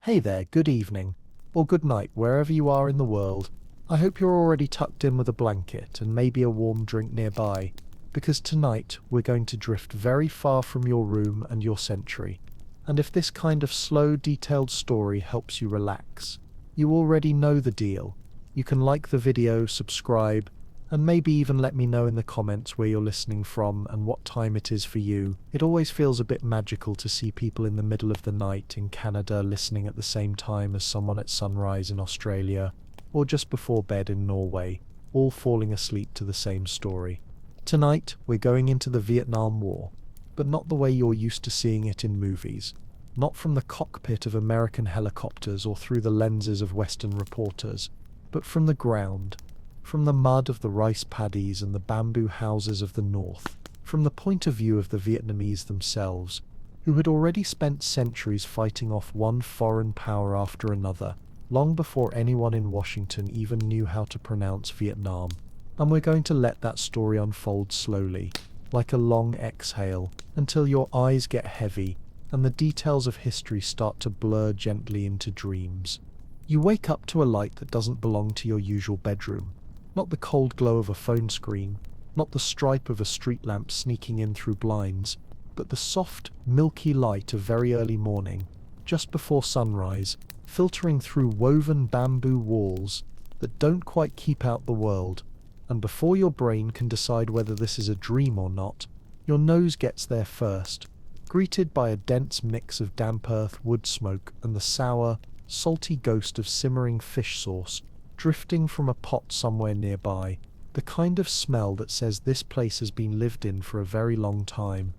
Hey there, good evening, or good night, wherever you are in the world. I hope you're already tucked in with a blanket and maybe a warm drink nearby, because tonight we're going to drift very far from your room and your century. And if this kind of slow, detailed story helps you relax, you already know the deal. You can like the video, subscribe, and maybe even let me know in the comments where you're listening from and what time it is for you. It always feels a bit magical to see people in the middle of the night in Canada listening at the same time as someone at sunrise in Australia, or just before bed in Norway, all falling asleep to the same story. Tonight, we're going into the Vietnam War, but not the way you're used to seeing it in movies. Not from the cockpit of American helicopters or through the lenses of Western reporters, but from the ground. From the mud of the rice paddies and the bamboo houses of the north, from the point of view of the Vietnamese themselves, who had already spent centuries fighting off one foreign power after another, long before anyone in Washington even knew how to pronounce Vietnam. And we're going to let that story unfold slowly, like a long exhale, until your eyes get heavy and the details of history start to blur gently into dreams. You wake up to a light that doesn't belong to your usual bedroom. Not the cold glow of a phone screen, not the stripe of a street lamp sneaking in through blinds, but the soft, milky light of very early morning, just before sunrise, filtering through woven bamboo walls that don't quite keep out the world. And before your brain can decide whether this is a dream or not, your nose gets there first, greeted by a dense mix of damp earth, wood smoke, and the sour, salty ghost of simmering fish sauce drifting from a pot somewhere nearby, the kind of smell that says this place has been lived in for a very long time.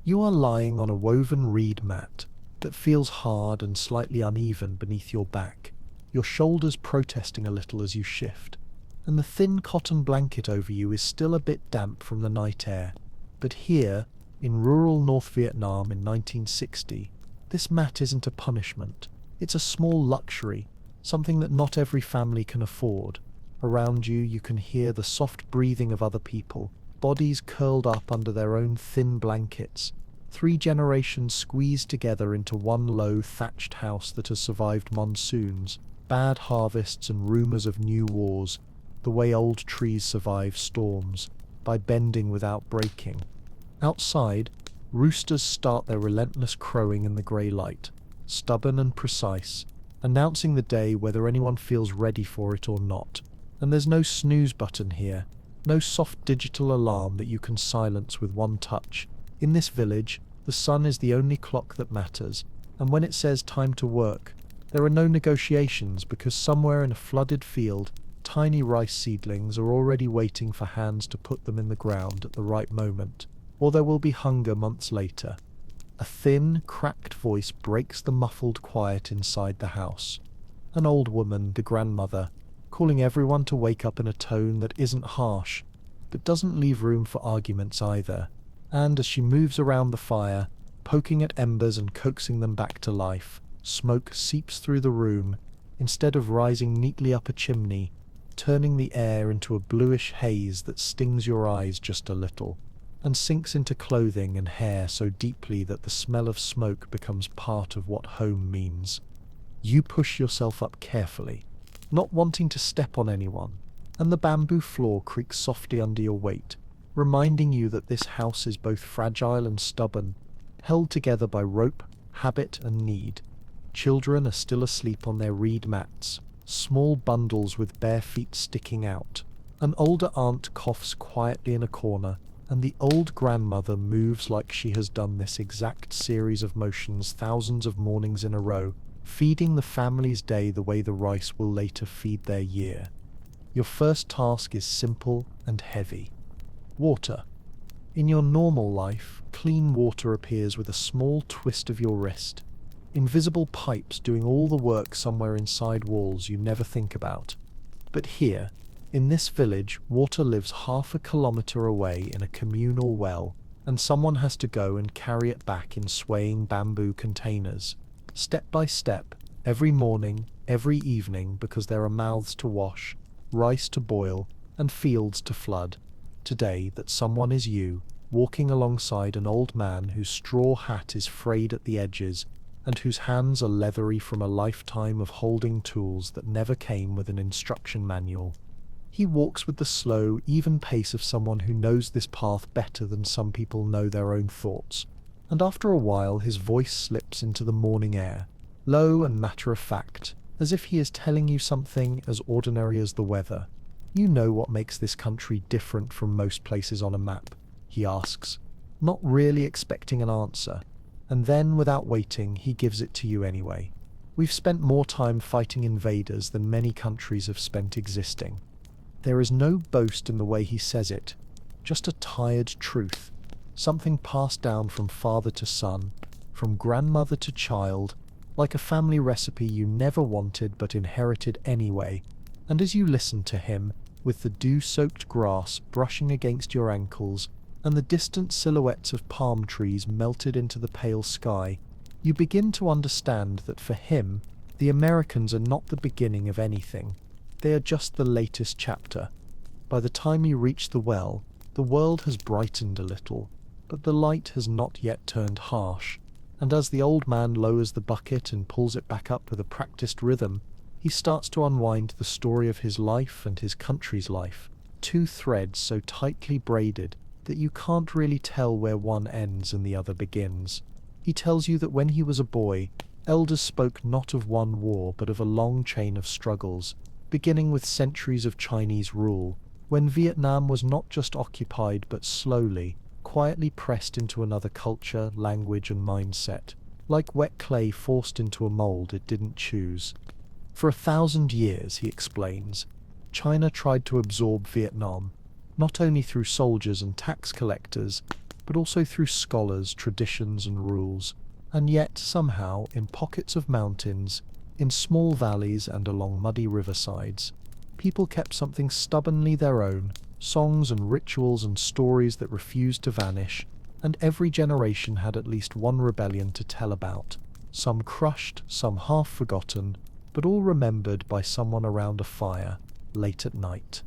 You are lying on a woven reed mat that feels hard and slightly uneven beneath your back, your shoulders protesting a little as you shift, and the thin cotton blanket over you is still a bit damp from the night air. But here, in rural North Vietnam in 1960, this mat isn't a punishment. It's a small luxury, something that not every family can afford. Around you, you can hear the soft breathing of other people, bodies curled up under their own thin blankets. 3 generations squeezed together into one low, thatched house that has survived monsoons, bad harvests, and rumors of new wars, the way old trees survive storms, by bending without breaking. Outside, roosters start their relentless crowing in the grey light, stubborn and precise, announcing the day whether anyone feels ready for it or not. And there's no snooze button here, no soft digital alarm that you can silence with one touch. In this village, the sun is the only clock that matters, and when it says time to work, there are no negotiations, because somewhere in a flooded field, tiny rice seedlings are already waiting for hands to put them in the ground at the right moment, or there will be hunger months later. A thin, cracked voice breaks the muffled quiet inside the house. An old woman, the grandmother, calling everyone to wake up in a tone that isn't harsh, but doesn't leave room for arguments either. And as she moves around the fire, poking at embers and coaxing them back to life, smoke seeps through the room, instead of rising neatly up a chimney, turning the air into a bluish haze that stings your eyes just a little, and sinks into clothing and hair so deeply that the smell of smoke becomes part of what home means. You push yourself up carefully, not wanting to step on anyone, and the bamboo floor creaks softly under your weight, reminding you that this house is both fragile and stubborn, held together by rope, habit, and need. Children are still asleep on their reed mats, small bundles with bare feet sticking out. An older aunt coughs quietly in a corner, and the old grandmother moves like she has done this exact series of motions thousands of mornings in a row, feeding the family's day the way the rice will later feed their year. Your first task is simple and heavy. Water. In your normal life, clean water appears with a small twist of your wrist. Invisible pipes doing all the work somewhere inside walls you never think about. But here, in this village, water lives half a kilometer away in a communal well, and someone has to go and carry it back in swaying bamboo containers, step by step, every morning, every evening, because there are mouths to wash, rice to boil, and fields to flood. Today, that someone is you, walking alongside an old man whose straw hat is frayed at the edges, and whose hands are leathery from a lifetime of holding tools that never came with an instruction manual. He walks with the slow, even pace of someone who knows this path better than some people know their own thoughts, and after a while his voice slips into the morning air, low and matter-of-fact, as if he is telling you something as ordinary as the weather. "You know what makes this country different from most places on a map?" he asks, not really expecting an answer, and then, without waiting, he gives it to you anyway. "We've spent more time fighting invaders than many countries have spent existing." There is no boast in the way he says it, just a tired truth, something passed down from father to son, from grandmother to child, like a family recipe you never wanted but inherited anyway. And as you listen to him, with the dew-soaked grass brushing against your ankles and the distant silhouettes of palm trees melted into the pale sky, you begin to understand that for him, the Americans are not the beginning of anything. They are just the latest chapter. By the time you reach the well, the world has brightened a little, but the light has not yet turned harsh, and as the old man lowers the bucket and pulls it back up with a practiced rhythm, he starts to unwind the story of his life and his country's life, two threads so tightly braided that you can't really tell where one ends and the other begins. He tells you that when he was a boy, elders spoke not of one war but of a long chain of struggles, beginning with centuries of Chinese rule, when Vietnam was not just occupied but slowly, quietly pressed into another culture, language and mindset, like wet clay forced into a mold it didn't choose. For 1,000 years, he explains, China tried to absorb Vietnam, not only through soldiers and tax collectors, but also through scholars, traditions and rules, and yet somehow, in pockets of mountains, in small valleys and along muddy riversides, people kept something stubbornly their own, songs and rituals and stories that refused to vanish, and every generation had at least one rebellion to tell about, some crushed, some half forgotten, but all remembered by someone around a fire, late at night.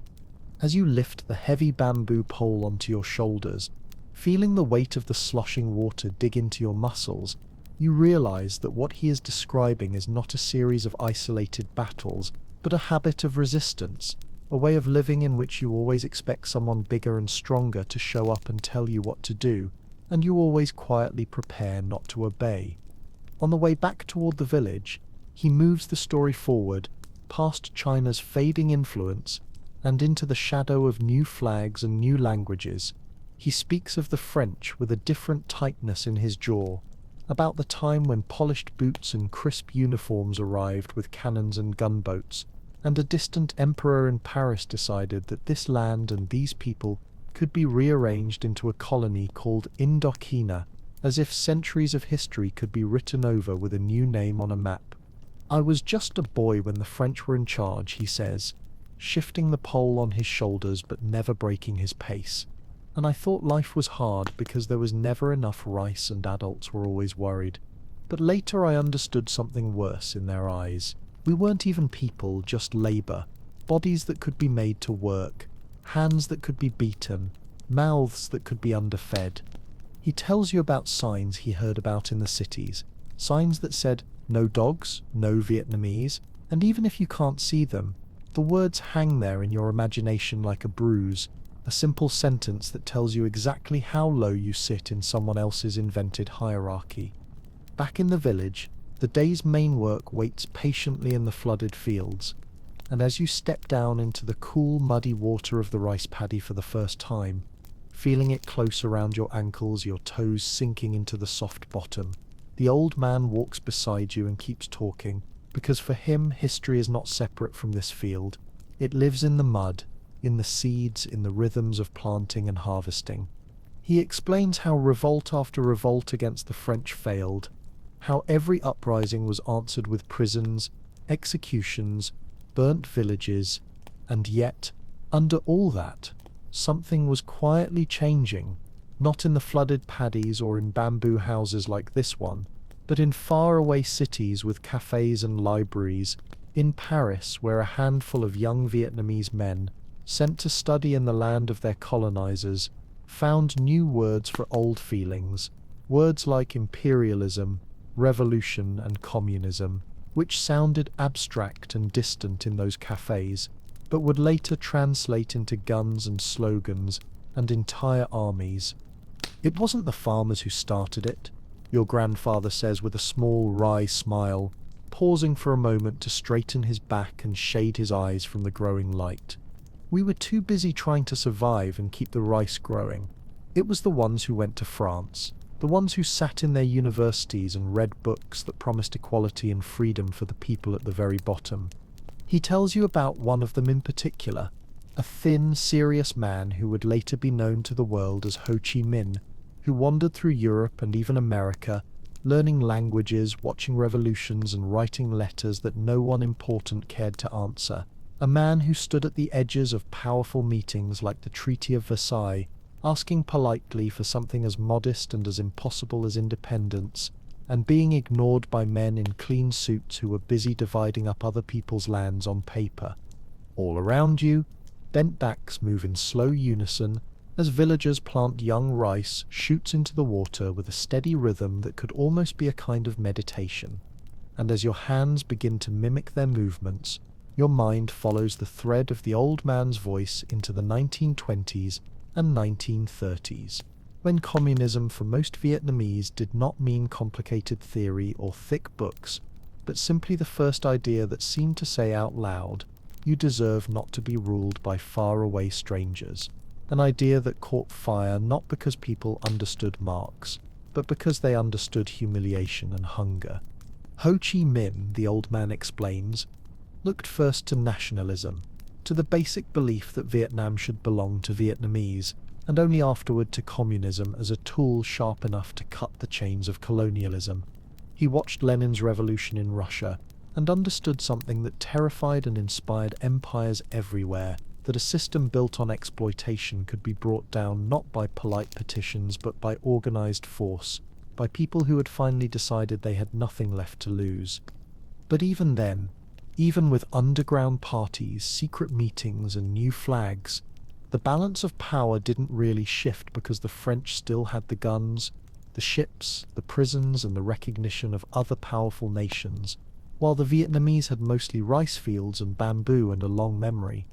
As you lift the heavy bamboo pole onto your shoulders, feeling the weight of the sloshing water dig into your muscles, you realize that what he is describing is not a series of isolated battles, but a habit of resistance, a way of living in which you always expect someone bigger and stronger to show up and tell you what to do, and you always quietly prepare not to obey. On the way back toward the village, he moves the story forward, past China's fading influence, and into the shadow of new flags and new languages. He speaks of the French with a different tightness in his jaw, about the time when polished boots and crisp uniforms arrived with cannons and gunboats, and a distant emperor in Paris decided that this land and these people could be rearranged into a colony called Indochina, as if centuries of history could be written over with a new name on a map. "I was just a boy when the French were in charge," he says, shifting the pole on his shoulders but never breaking his pace. "And I thought life was hard because there was never enough rice and adults were always worried. But later I understood something worse in their eyes. We weren't even people, just labor, bodies that could be made to work, hands that could be beaten, mouths that could be underfed." He tells you about signs he heard about in the cities, signs that said, "No dogs, no Vietnamese," and even if you can't see them, the words hang there in your imagination like a bruise, a simple sentence that tells you exactly how low you sit in someone else's invented hierarchy. Back in the village, the day's main work waits patiently in the flooded fields, and as you step down into the cool, muddy water of the rice paddy for the first time, feeling it close around your ankles, your toes sinking into the soft bottom, the old man walks beside you and keeps talking, because for him history is not separate from this field. It lives in the mud, in the seeds, in the rhythms of planting and harvesting. He explains how revolt after revolt against the French failed, how every uprising was answered with prisons, executions, burnt villages, and yet, under all that, something was quietly changing, not in the flooded paddies or in bamboo houses like this one, but in faraway cities with cafes and libraries, in Paris where a handful of young Vietnamese men, sent to study in the land of their colonizers, found new words for old feelings, words like imperialism, revolution and communism, which sounded abstract and distant in those cafes, but would later translate into guns and slogans and entire armies. It wasn't the farmers who started it, your grandfather says with a small wry smile, pausing for a moment to straighten his back and shade his eyes from the growing light. We were too busy trying to survive and keep the rice growing. It was the ones who went to France, the ones who sat in their universities and read books that promised equality and freedom for the people at the very bottom. He tells you about one of them in particular, a thin, serious man who would later be known to the world as Ho Chi Minh, who wandered through Europe and even America, learning languages, watching revolutions, and writing letters that no one important cared to answer. A man who stood at the edges of powerful meetings like the Treaty of Versailles, asking politely for something as modest and as impossible as independence, and being ignored by men in clean suits who were busy dividing up other people's lands on paper. All around you, bent backs move in slow unison as villagers plant young rice shoots into the water with a steady rhythm that could almost be a kind of meditation. And as your hands begin to mimic their movements, your mind follows the thread of the old man's voice into the 1920s and 1930s, when communism for most Vietnamese did not mean complicated theory or thick books, but simply the first idea that seemed to say out loud, "You deserve not to be ruled by faraway strangers." An idea that caught fire not because people understood Marx, but because they understood humiliation and hunger. Ho Chi Minh, the old man explains, looked first to nationalism, to the basic belief that Vietnam should belong to Vietnamese, and only afterward to communism as a tool sharp enough to cut the chains of colonialism. He watched Lenin's revolution in Russia and understood something that terrified and inspired empires everywhere, that a system built on exploitation could be brought down not by polite petitions but by organized force, by people who had finally decided they had nothing left to lose. But even then, even with underground parties, secret meetings, and new flags, the balance of power didn't really shift because the French still had the guns, the ships, the prisons, and the recognition of other powerful nations, while the Vietnamese had mostly rice fields and bamboo and a long memory.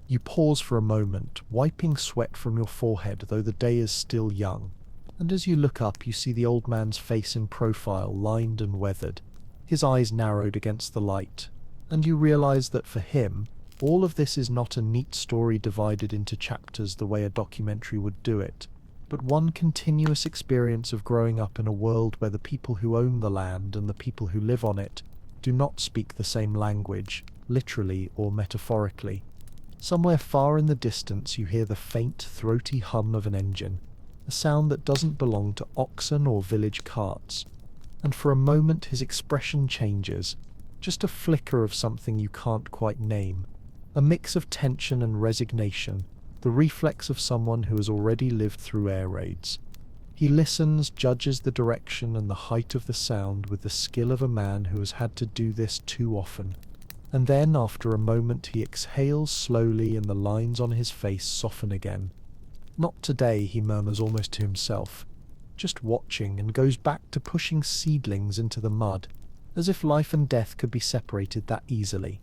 You pause for a moment, wiping sweat from your forehead, though the day is still young. And as you look up, you see the old man's face in profile, lined and weathered, his eyes narrowed against the light, and you realize that for him, all of this is not a neat story divided into chapters the way a documentary would do it, but one continuous experience of growing up in a world where the people who own the land and the people who live on it do not speak the same language, literally or metaphorically. Somewhere far in the distance you hear the faint, throaty hum of an engine, a sound that doesn't belong to oxen or village carts. And for a moment his expression changes, just a flicker of something you can't quite name, a mix of tension and resignation, the reflex of someone who has already lived through air raids. He listens, judges the direction and the height of the sound with the skill of a man who has had to do this too often. And then, after a moment, he exhales slowly and the lines on his face soften again. "Not today," he murmurs almost to himself, just watching, and goes back to pushing seedlings into the mud, as if life and death could be separated that easily.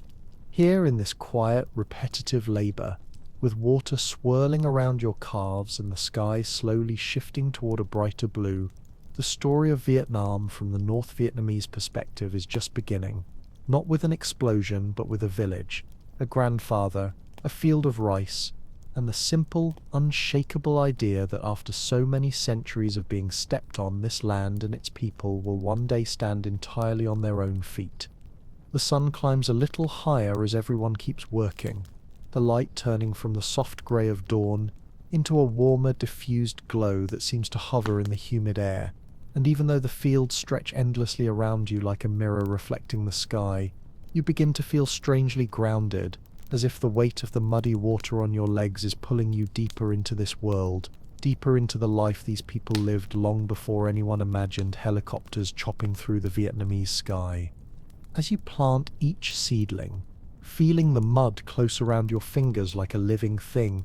Here in this quiet, repetitive labor, with water swirling around your calves and the sky slowly shifting toward a brighter blue, the story of Vietnam from the North Vietnamese perspective is just beginning. Not with an explosion, but with a village, a grandfather, a field of rice, and the simple, unshakable idea that after so many centuries of being stepped on, this land and its people will one day stand entirely on their own feet. The sun climbs a little higher as everyone keeps working, the light turning from the soft grey of dawn into a warmer, diffused glow that seems to hover in the humid air. And even though the fields stretch endlessly around you like a mirror reflecting the sky, you begin to feel strangely grounded, as if the weight of the muddy water on your legs is pulling you deeper into this world, deeper into the life these people lived long before anyone imagined helicopters chopping through the Vietnamese sky. As you plant each seedling, feeling the mud close around your fingers like a living thing,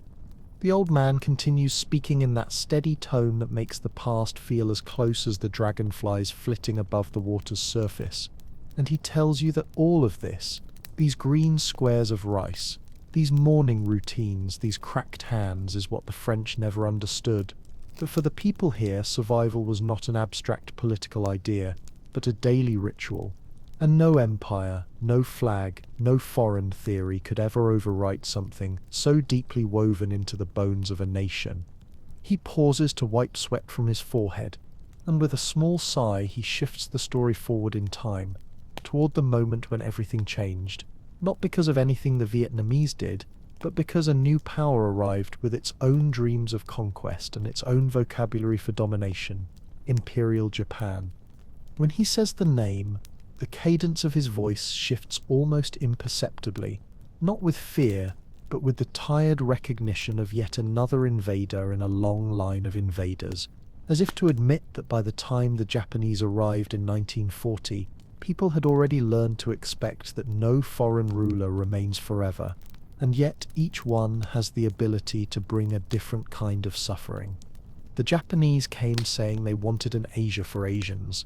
The old man continues speaking in that steady tone that makes the past feel as close as the dragonflies flitting above the water's surface. And he tells you that all of this, these green squares of rice, these morning routines, these cracked hands, is what the French never understood. That for the people here, survival was not an abstract political idea, but a daily ritual. And no empire, no flag, no foreign theory could ever overwrite something so deeply woven into the bones of a nation. He pauses to wipe sweat from his forehead, and with a small sigh he shifts the story forward in time, toward the moment when everything changed, not because of anything the Vietnamese did, but because a new power arrived with its own dreams of conquest and its own vocabulary for domination: Imperial Japan. When he says the name, the cadence of his voice shifts almost imperceptibly, not with fear, but with the tired recognition of yet another invader in a long line of invaders, as if to admit that by the time the Japanese arrived in 1940, people had already learned to expect that no foreign ruler remains forever, and yet each one has the ability to bring a different kind of suffering. The Japanese came saying they wanted an Asia for Asians.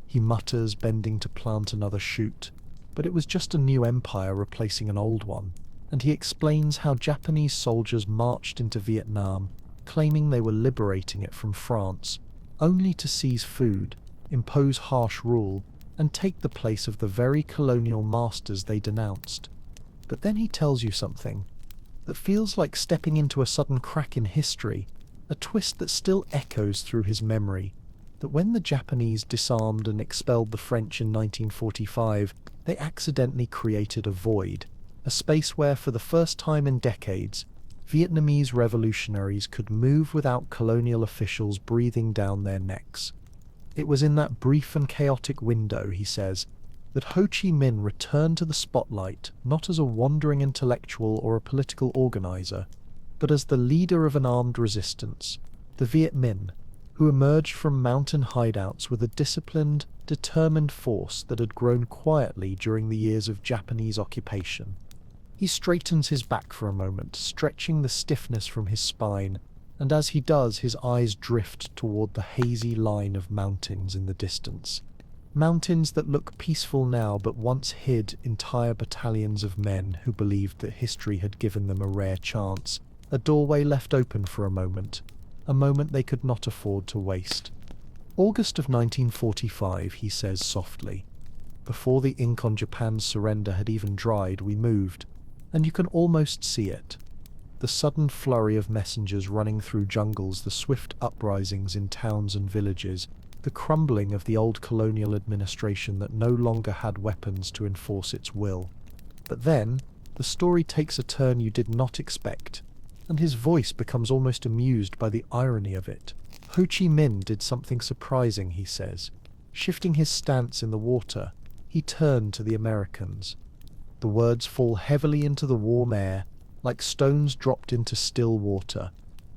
He mutters, bending to plant another shoot, but it was just a new empire replacing an old one, and he explains how Japanese soldiers marched into Vietnam, claiming they were liberating it from France, only to seize food, impose harsh rule, and take the place of the very colonial masters they denounced. But then he tells you something that feels like stepping into a sudden crack in history, a twist that still echoes through his memory, that when the Japanese disarmed and expelled the French in 1945, they accidentally created a void, a space where, for the first time in decades, Vietnamese revolutionaries could move without colonial officials breathing down their necks. It was in that brief and chaotic window, he says, that Ho Chi Minh returned to the spotlight not as a wandering intellectual or a political organizer, but as the leader of an armed resistance, the Viet Minh, who emerged from mountain hideouts with a disciplined, determined force that had grown quietly during the years of Japanese occupation. He straightens his back for a moment, stretching the stiffness from his spine, and as he does, his eyes drift toward the hazy line of mountains in the distance. Mountains that look peaceful now but once hid entire battalions of men who believed that history had given them a rare chance, a doorway left open for a moment they could not afford to waste. August of 1945, he says softly. Before the ink on Japan's surrender had even dried, we moved, and you can almost see it. The sudden flurry of messengers running through jungles, the swift uprisings in towns and villages, the crumbling of the old colonial administration that no longer had weapons to enforce its will. But then, the story takes a turn you did not expect, and his voice becomes almost amused by the irony of it. Ho Chi Minh did something surprising, he says. Shifting his stance in the water, he turned to the Americans. The words fall heavily into the warm air, like stones dropped into still water,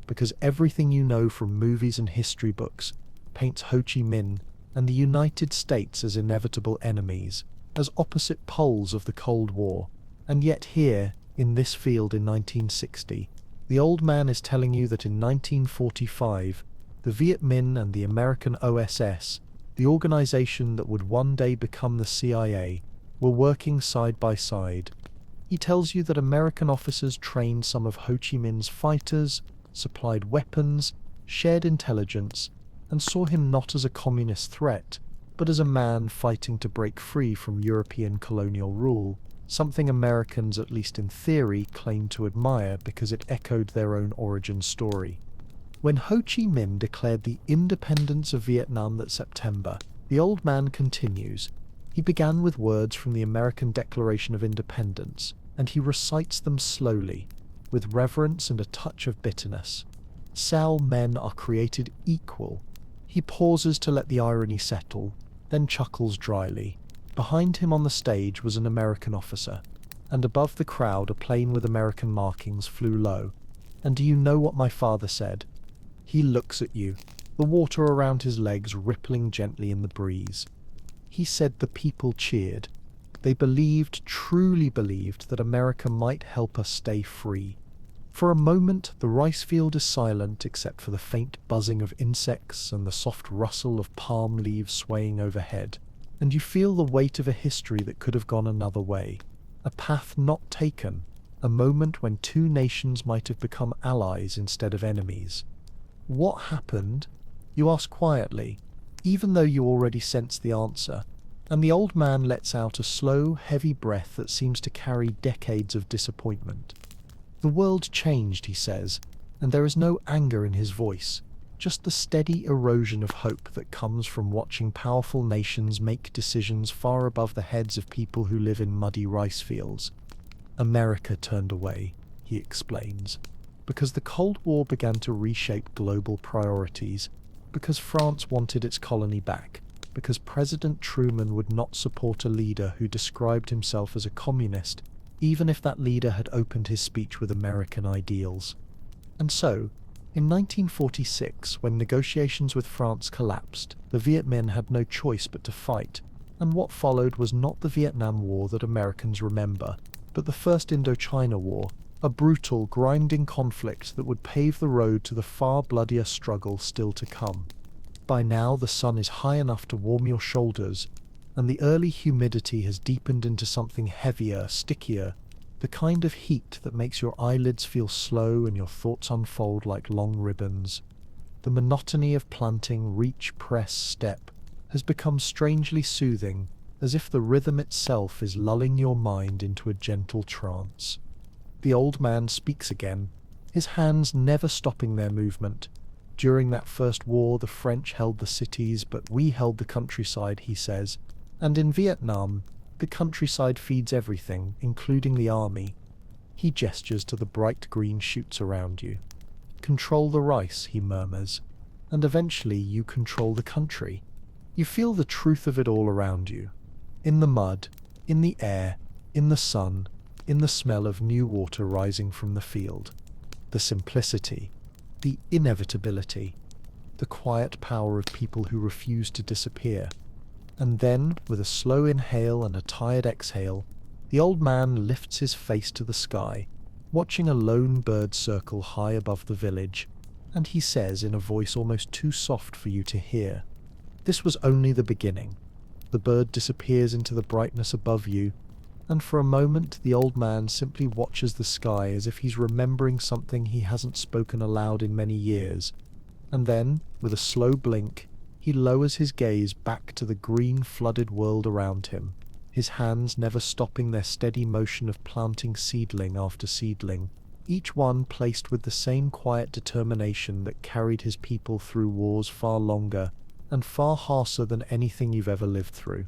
because everything you know from movies and history books paints Ho Chi Minh and the United States as inevitable enemies, as opposite poles of the Cold War. And yet here, in this field in 1960, the old man is telling you that in 1945, the Viet Minh and the American OSS, the organization that would one day become the CIA, were working side by side. He tells you that American officers trained some of Ho Chi Minh's fighters, supplied weapons, shared intelligence, and saw him not as a communist threat, but as a man fighting to break free from European colonial rule, something Americans, at least in theory, claimed to admire because it echoed their own origin story. When Ho Chi Minh declared the independence of Vietnam that September, the old man continues. He began with words from the American Declaration of Independence, and he recites them slowly, with reverence and a touch of bitterness. All men are created equal. He pauses to let the irony settle, then chuckles dryly. Behind him on the stage was an American officer, and above the crowd a plane with American markings flew low. And do you know what my father said? He looks at you, the water around his legs rippling gently in the breeze. He said the people cheered. They believed, truly believed, that America might help us stay free. For a moment, the rice field is silent except for the faint buzzing of insects and the soft rustle of palm leaves swaying overhead, and you feel the weight of a history that could have gone another way, a path not taken, a moment when two nations might have become allies instead of enemies. What happened? You ask quietly, even though you already sense the answer, and the old man lets out a slow, heavy breath that seems to carry decades of disappointment. The world changed, he says, and there is no anger in his voice, just the steady erosion of hope that comes from watching powerful nations make decisions far above the heads of people who live in muddy rice fields. America turned away, he explains, because the Cold War began to reshape global priorities, because France wanted its colony back, because President Truman would not support a leader who described himself as a communist, even if that leader had opened his speech with American ideals. And so, in 1946, when negotiations with France collapsed, the Viet Minh had no choice but to fight, and what followed was not the Vietnam War that Americans remember, but the First Indochina War, a brutal, grinding conflict that would pave the road to the far bloodier struggle still to come. By now the sun is high enough to warm your shoulders, and the early humidity has deepened into something heavier, stickier, the kind of heat that makes your eyelids feel slow and your thoughts unfold like long ribbons. The monotony of planting, reach, press, step has become strangely soothing, as if the rhythm itself is lulling your mind into a gentle trance. The old man speaks again, his hands never stopping their movement. During that first war, the French held the cities, but we held the countryside, he says. And in Vietnam, the countryside feeds everything, including the army. He gestures to the bright green shoots around you. Control the rice, he murmurs, and eventually you control the country. You feel the truth of it all around you. In the mud, in the air, in the sun, in the smell of new water rising from the field. The simplicity, the inevitability, the quiet power of people who refuse to disappear. And then, with a slow inhale and a tired exhale, the old man lifts his face to the sky, watching a lone bird circle high above the village, and he says in a voice almost too soft for you to hear, "This was only the beginning." The bird disappears into the brightness above you, and for a moment the old man simply watches the sky as if he's remembering something he hasn't spoken aloud in many years, and then, with a slow blink, he lowers his gaze back to the green flooded world around him, his hands never stopping their steady motion of planting seedling after seedling, each one placed with the same quiet determination that carried his people through wars far longer and far harsher than anything you've ever lived through.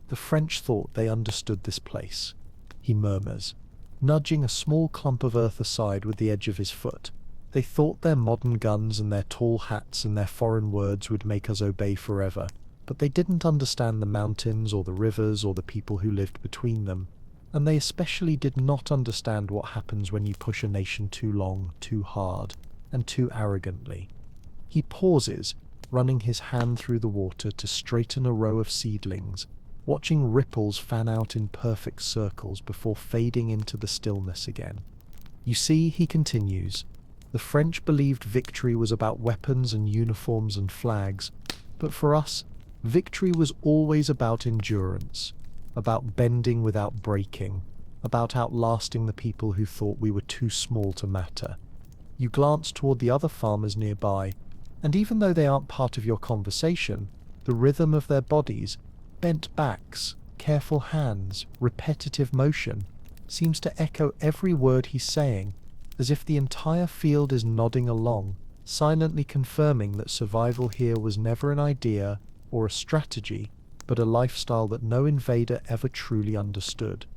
The French thought they understood this place, he murmurs, nudging a small clump of earth aside with the edge of his foot. They thought their modern guns and their tall hats and their foreign words would make us obey forever, but they didn't understand the mountains or the rivers or the people who lived between them, and they especially did not understand what happens when you push a nation too long, too hard, and too arrogantly. He pauses, running his hand through the water to straighten a row of seedlings, watching ripples fan out in perfect circles before fading into the stillness again. You see, he continues, the French believed victory was about weapons and uniforms and flags, but for us, victory was always about endurance, about bending without breaking, about outlasting the people who thought we were too small to matter. You glance toward the other farmers nearby, and even though they aren't part of your conversation, the rhythm of their bodies, bent backs, careful hands, repetitive motion, seems to echo every word he's saying, as if the entire field is nodding along, silently confirming that survival here was never an idea or a strategy, but a lifestyle that no invader ever truly understood.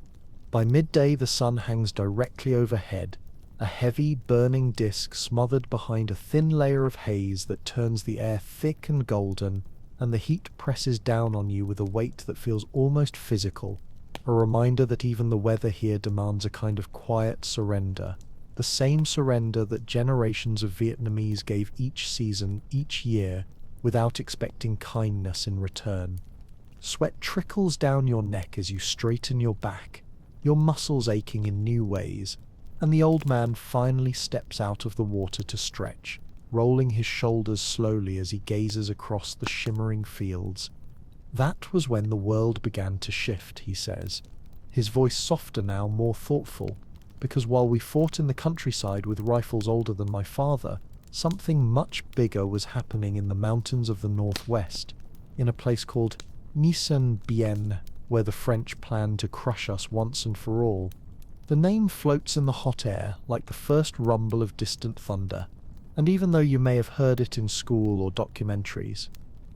By midday the sun hangs directly overhead, a heavy, burning disk smothered behind a thin layer of haze that turns the air thick and golden, and the heat presses down on you with a weight that feels almost physical, a reminder that even the weather here demands a kind of quiet surrender, the same surrender that generations of Vietnamese gave each season, each year, without expecting kindness in return. Sweat trickles down your neck as you straighten your back, your muscles aching in new ways, and the old man finally steps out of the water to stretch, rolling his shoulders slowly as he gazes across the shimmering fields. That was when the world began to shift, he says, his voice softer now, more thoughtful, because while we fought in the countryside with rifles older than my father, something much bigger was happening in the mountains of the northwest, in a place called Bien, where the French planned to crush us once and for all. The name floats in the hot air like the first rumble of distant thunder, and even though you may have heard it in school or documentaries,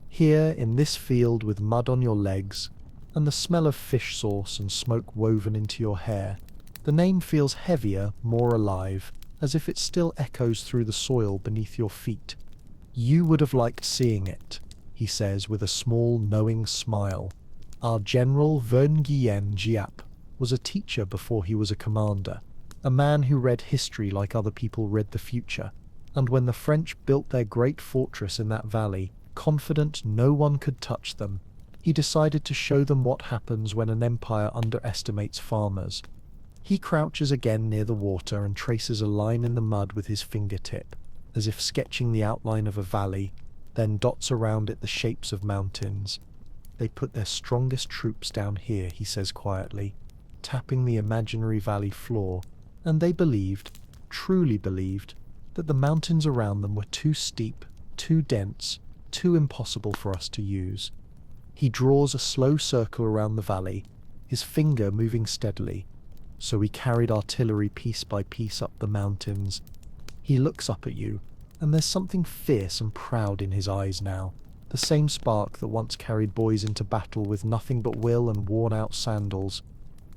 here in this field with mud on your legs, and the smell of fish sauce and smoke woven into your hair, the name feels heavier, more alive, as if it still echoes through the soil beneath your feet. You would have liked seeing it, he says with a small, knowing smile. Our General Verdun Giap was a teacher before he was a commander, a man who read history like other people read the future, and when the French built their great fortress in that valley, confident no one could touch them, he decided to show them what happens when an empire underestimates farmers. He crouches again near the water and traces a line in the mud with his fingertip, as if sketching the outline of a valley, then dots around it the shapes of mountains. They put their strongest troops down here, he says quietly, tapping the imaginary valley floor, and they believed, truly believed, that the mountains around them were too steep, too dense, too impossible for us to use. He draws a slow circle around the valley, his finger moving steadily. So we carried artillery piece by piece up the mountains. He looks up at you, and there's something fierce and proud in his eyes now, the same spark that once carried boys into battle with nothing but will and worn-out sandals.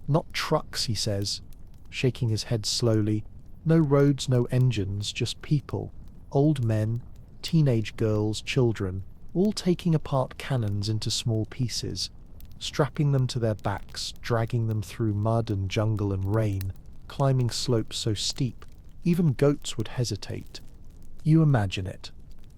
Not trucks, he says, shaking his head slowly. No roads, no engines, just people. Old men, teenage girls, children, all taking apart cannons into small pieces, strapping them to their backs, dragging them through mud and jungle and rain, climbing slopes so steep, even goats would hesitate. You imagine it.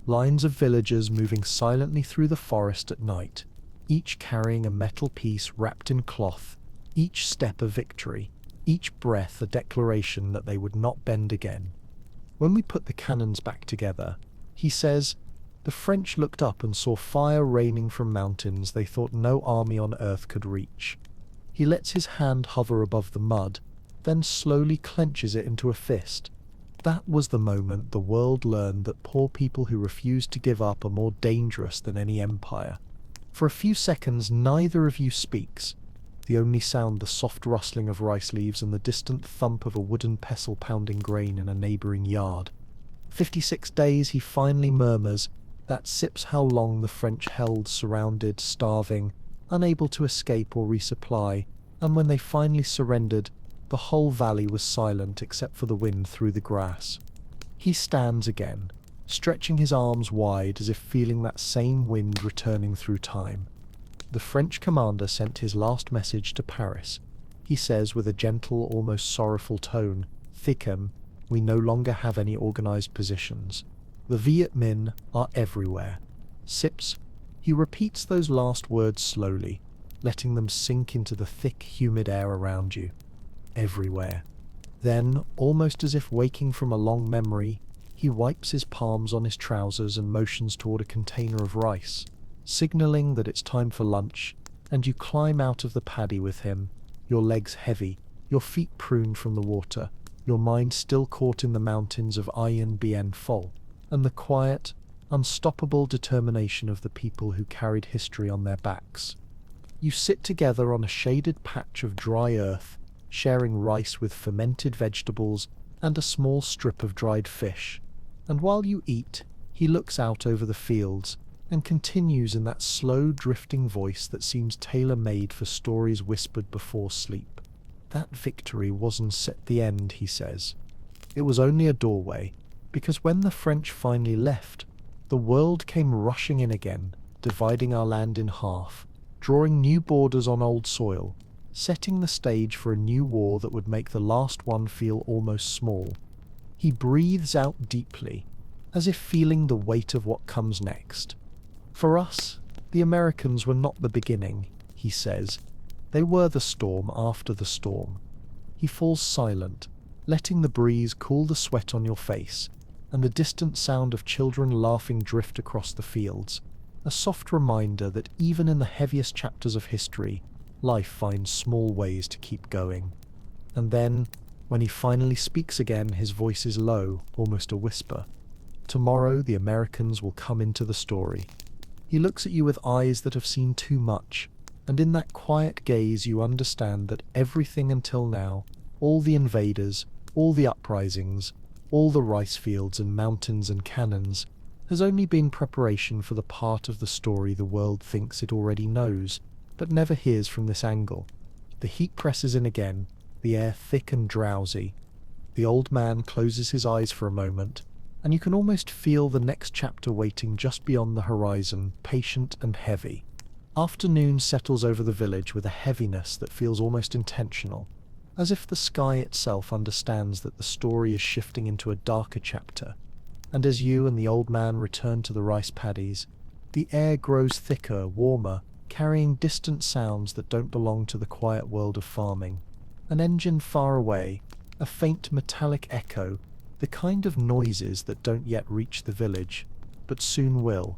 Lines of villagers moving silently through the forest at night, each carrying a metal piece wrapped in cloth, each step a victory, each breath a declaration that they would not bend again. When we put the cannons back together, he says, the French looked up and saw fire raining from mountains they thought no army on earth could reach. He lets his hand hover above the mud, then slowly clenches it into a fist. That was the moment the world learned that poor people who refuse to give up are more dangerous than any empire. For a few seconds neither of you speaks, the only sound the soft rustling of rice leaves and the distant thump of a wooden pestle pounding grain in a neighbouring yard. 56 days, he finally murmurs. That sips how long the French held, surrounded, starving, unable to escape or resupply, and when they finally surrendered, the whole valley was silent except for the wind through the grass. He stands again, stretching his arms wide as if feeling that same wind returning through time. The French commander sent his last message to Paris. He says with a gentle, almost sorrowful tone, "Thickham, we no longer have any organized positions. The Viet Minh are everywhere." Sips. He repeats those last words slowly, letting them sink into the thick, humid air around you. Everywhere. Then, almost as if waking from a long memory, he wipes his palms on his trousers and motions toward a container of rice, signaling that it's time for lunch, and you climb out of the paddy with him, your legs heavy, your feet pruned from the water, your mind still caught in the mountains of Bien Pho, and the quiet, unstoppable determination of the people who carried history on their backs. You sit together on a shaded patch of dry earth, sharing rice with fermented vegetables and a small strip of dried fish, and while you eat, he looks out over the fields and continues in that slow, drifting voice that seems tailor-made for stories whispered before sleep. That victory wasn't at the end, he says. It was only a doorway, because when the French finally left, the world came rushing in again, dividing our land in half, drawing new borders on old soil, setting the stage for a new war that would make the last one feel almost small. He breathes out deeply, as if feeling the weight of what comes next. For us, the Americans were not the beginning, he says. They were the storm after the storm. He falls silent, letting the breeze cool the sweat on your face, and the distant sound of children laughing drift across the fields, a soft reminder that even in the heaviest chapters of history, life finds small ways to keep going. And then, when he finally speaks again, his voice is low, almost a whisper. Tomorrow the Americans will come into the story. He looks at you with eyes that have seen too much, and in that quiet gaze you understand that everything until now, all the invaders, all the uprisings, all the rice fields and mountains and cannons, has only been preparation for the part of the story the world thinks it already knows, but never hears from this angle. The heat presses in again, the air thick and drowsy. The old man closes his eyes for a moment, and you can almost feel the next chapter waiting just beyond the horizon, patient and heavy. Afternoon settles over the village with a heaviness that feels almost intentional, as if the sky itself understands that the story is shifting into a darker chapter. And as you and the old man return to the rice paddies, the air grows thicker, warmer, carrying distant sounds that don't belong to the quiet world of farming. An engine far away, a faint metallic echo, the kind of noises that don't yet reach the village, but soon will.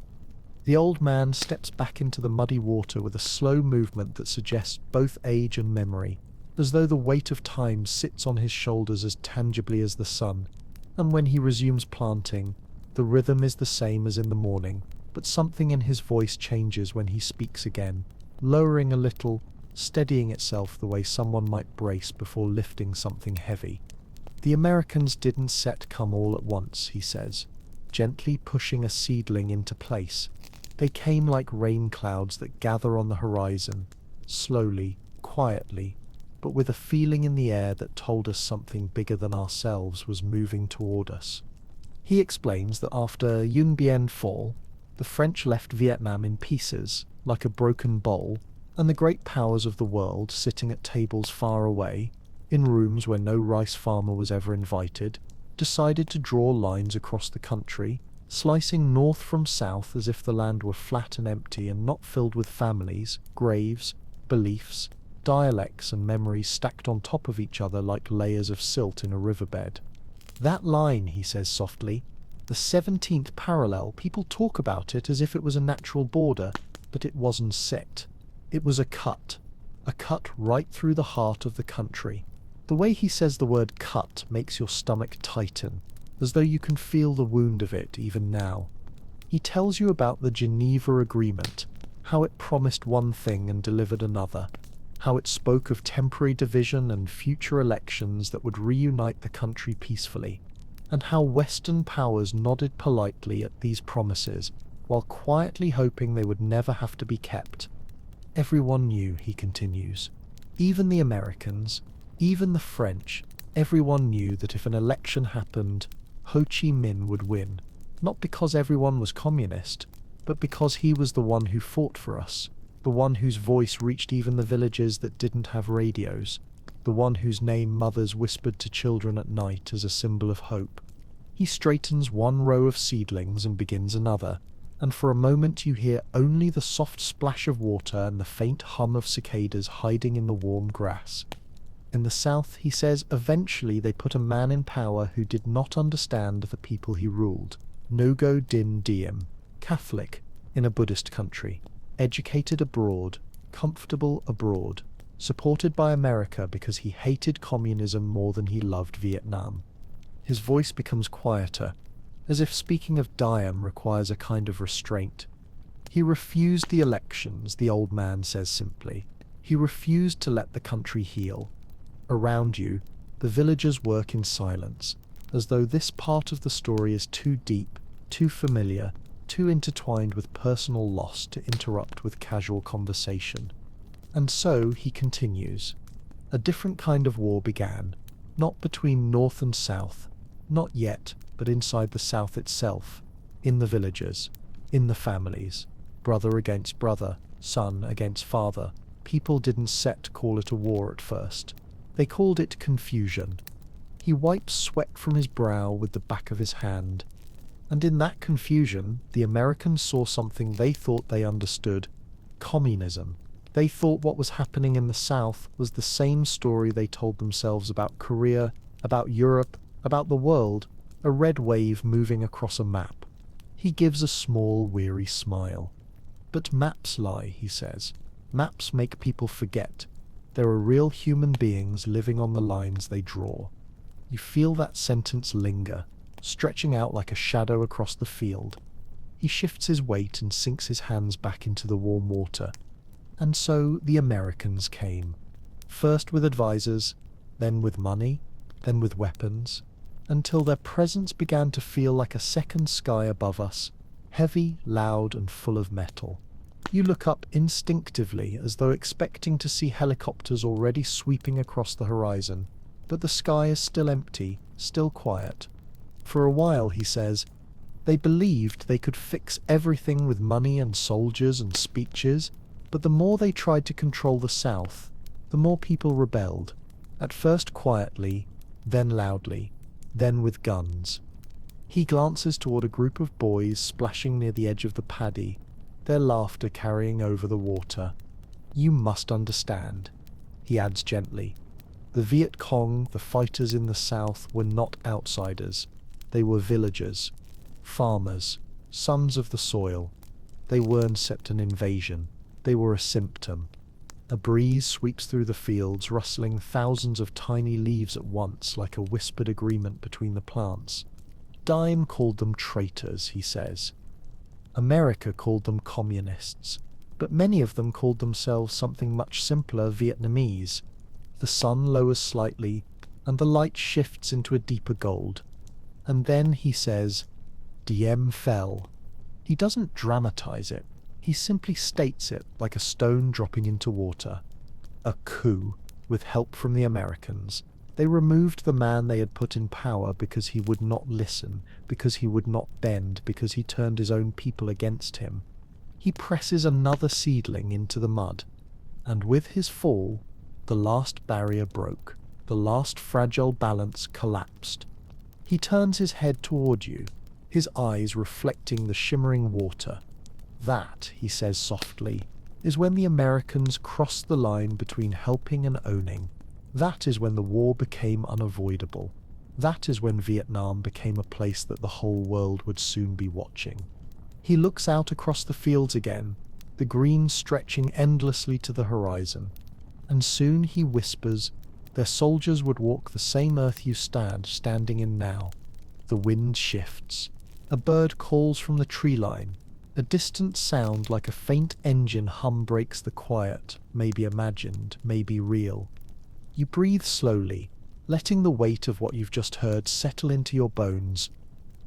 The old man steps back into the muddy water with a slow movement that suggests both age and memory, as though the weight of time sits on his shoulders as tangibly as the sun. And when he resumes planting, the rhythm is the same as in the morning, but something in his voice changes when he speaks again, lowering a little, steadying itself the way someone might brace before lifting something heavy. The Americans didn't come all at once, he says, gently pushing a seedling into place. They came like rain clouds that gather on the horizon, slowly, quietly, but with a feeling in the air that told us something bigger than ourselves was moving toward us. He explains that after Dien Bien Phu, the French left Vietnam in pieces, like a broken bowl, and the great powers of the world, sitting at tables far away, in rooms where no rice farmer was ever invited, decided to draw lines across the country, slicing north from south as if the land were flat and empty and not filled with families, graves, beliefs, dialects and memories stacked on top of each other like layers of silt in a riverbed. That line, he says softly, the 17th parallel, people talk about it as if it was a natural border, but it wasn't set. It was a cut right through the heart of the country. The way he says the word cut makes your stomach tighten, as though you can feel the wound of it even now. He tells you about the Geneva Agreement, how it promised one thing and delivered another, how it spoke of temporary division and future elections that would reunite the country peacefully, and how Western powers nodded politely at these promises, while quietly hoping they would never have to be kept. Everyone knew, he continues, even the Americans, even the French, everyone knew that if an election happened, Ho Chi Minh would win, not because everyone was communist, but because he was the one who fought for us, the one whose voice reached even the villages that didn't have radios, the one whose name mothers whispered to children at night as a symbol of hope. He straightens one row of seedlings and begins another, and for a moment you hear only the soft splash of water and the faint hum of cicadas hiding in the warm grass. In the south, he says, eventually they put a man in power who did not understand the people he ruled. Ngo Dinh Diem, Catholic, in a Buddhist country, educated abroad, comfortable abroad, supported by America because he hated communism more than he loved Vietnam. His voice becomes quieter, as if speaking of Diem requires a kind of restraint. He refused the elections, the old man says simply. He refused to let the country heal. Around you, the villagers work in silence, as though this part of the story is too deep, too familiar, too intertwined with personal loss to interrupt with casual conversation. And so, he continues, a different kind of war began, not between North and South, not yet, but inside the South itself, in the villages, in the families, brother against brother, son against father. People didn't call it a war at first. They called it confusion. He wipes sweat from his brow with the back of his hand, and in that confusion, the Americans saw something they thought they understood: communism. They thought what was happening in the South was the same story they told themselves about Korea, about Europe, about the world, a red wave moving across a map. He gives a small, weary smile. But maps lie, he says. Maps make people forget. There are real human beings living on the lines they draw. You feel that sentence linger, stretching out like a shadow across the field. He shifts his weight and sinks his hands back into the warm water. And so the Americans came. First with advisors, then with money, then with weapons, until their presence began to feel like a second sky above us, heavy, loud, and full of metal. You look up instinctively as though expecting to see helicopters already sweeping across the horizon, but the sky is still empty, still quiet. For a while, he says, they believed they could fix everything with money and soldiers and speeches, but the more they tried to control the South, the more people rebelled, at first quietly, then loudly, then with guns. He glances toward a group of boys splashing near the edge of the paddy, their laughter carrying over the water. You must understand, he adds gently. The Viet Cong, the fighters in the South, were not outsiders. They were villagers, farmers, sons of the soil. They weren't set an invasion. They were a symptom. A breeze sweeps through the fields, rustling thousands of tiny leaves at once like a whispered agreement between the plants. Dime called them traitors, he says. America called them communists, but many of them called themselves something much simpler, Vietnamese. The sun lowers slightly, and the light shifts into a deeper gold. And then, he says, Diem fell. He doesn't dramatize it. He simply states it like a stone dropping into water. A coup, with help from the Americans. They removed the man they had put in power because he would not listen, because he would not bend, because he turned his own people against him. He presses another seedling into the mud, and with his fall, the last barrier broke, the last fragile balance collapsed. He turns his head toward you, his eyes reflecting the shimmering water. That, he says softly, is when the Americans crossed the line between helping and owning. That is when the war became unavoidable. That is when Vietnam became a place that the whole world would soon be watching. He looks out across the fields again, the green stretching endlessly to the horizon. And soon he whispers, their soldiers would walk the same earth you standing in now. The wind shifts. A bird calls from the tree line. A distant sound like a faint engine hum breaks the quiet, maybe imagined, maybe real. You breathe slowly, letting the weight of what you've just heard settle into your bones.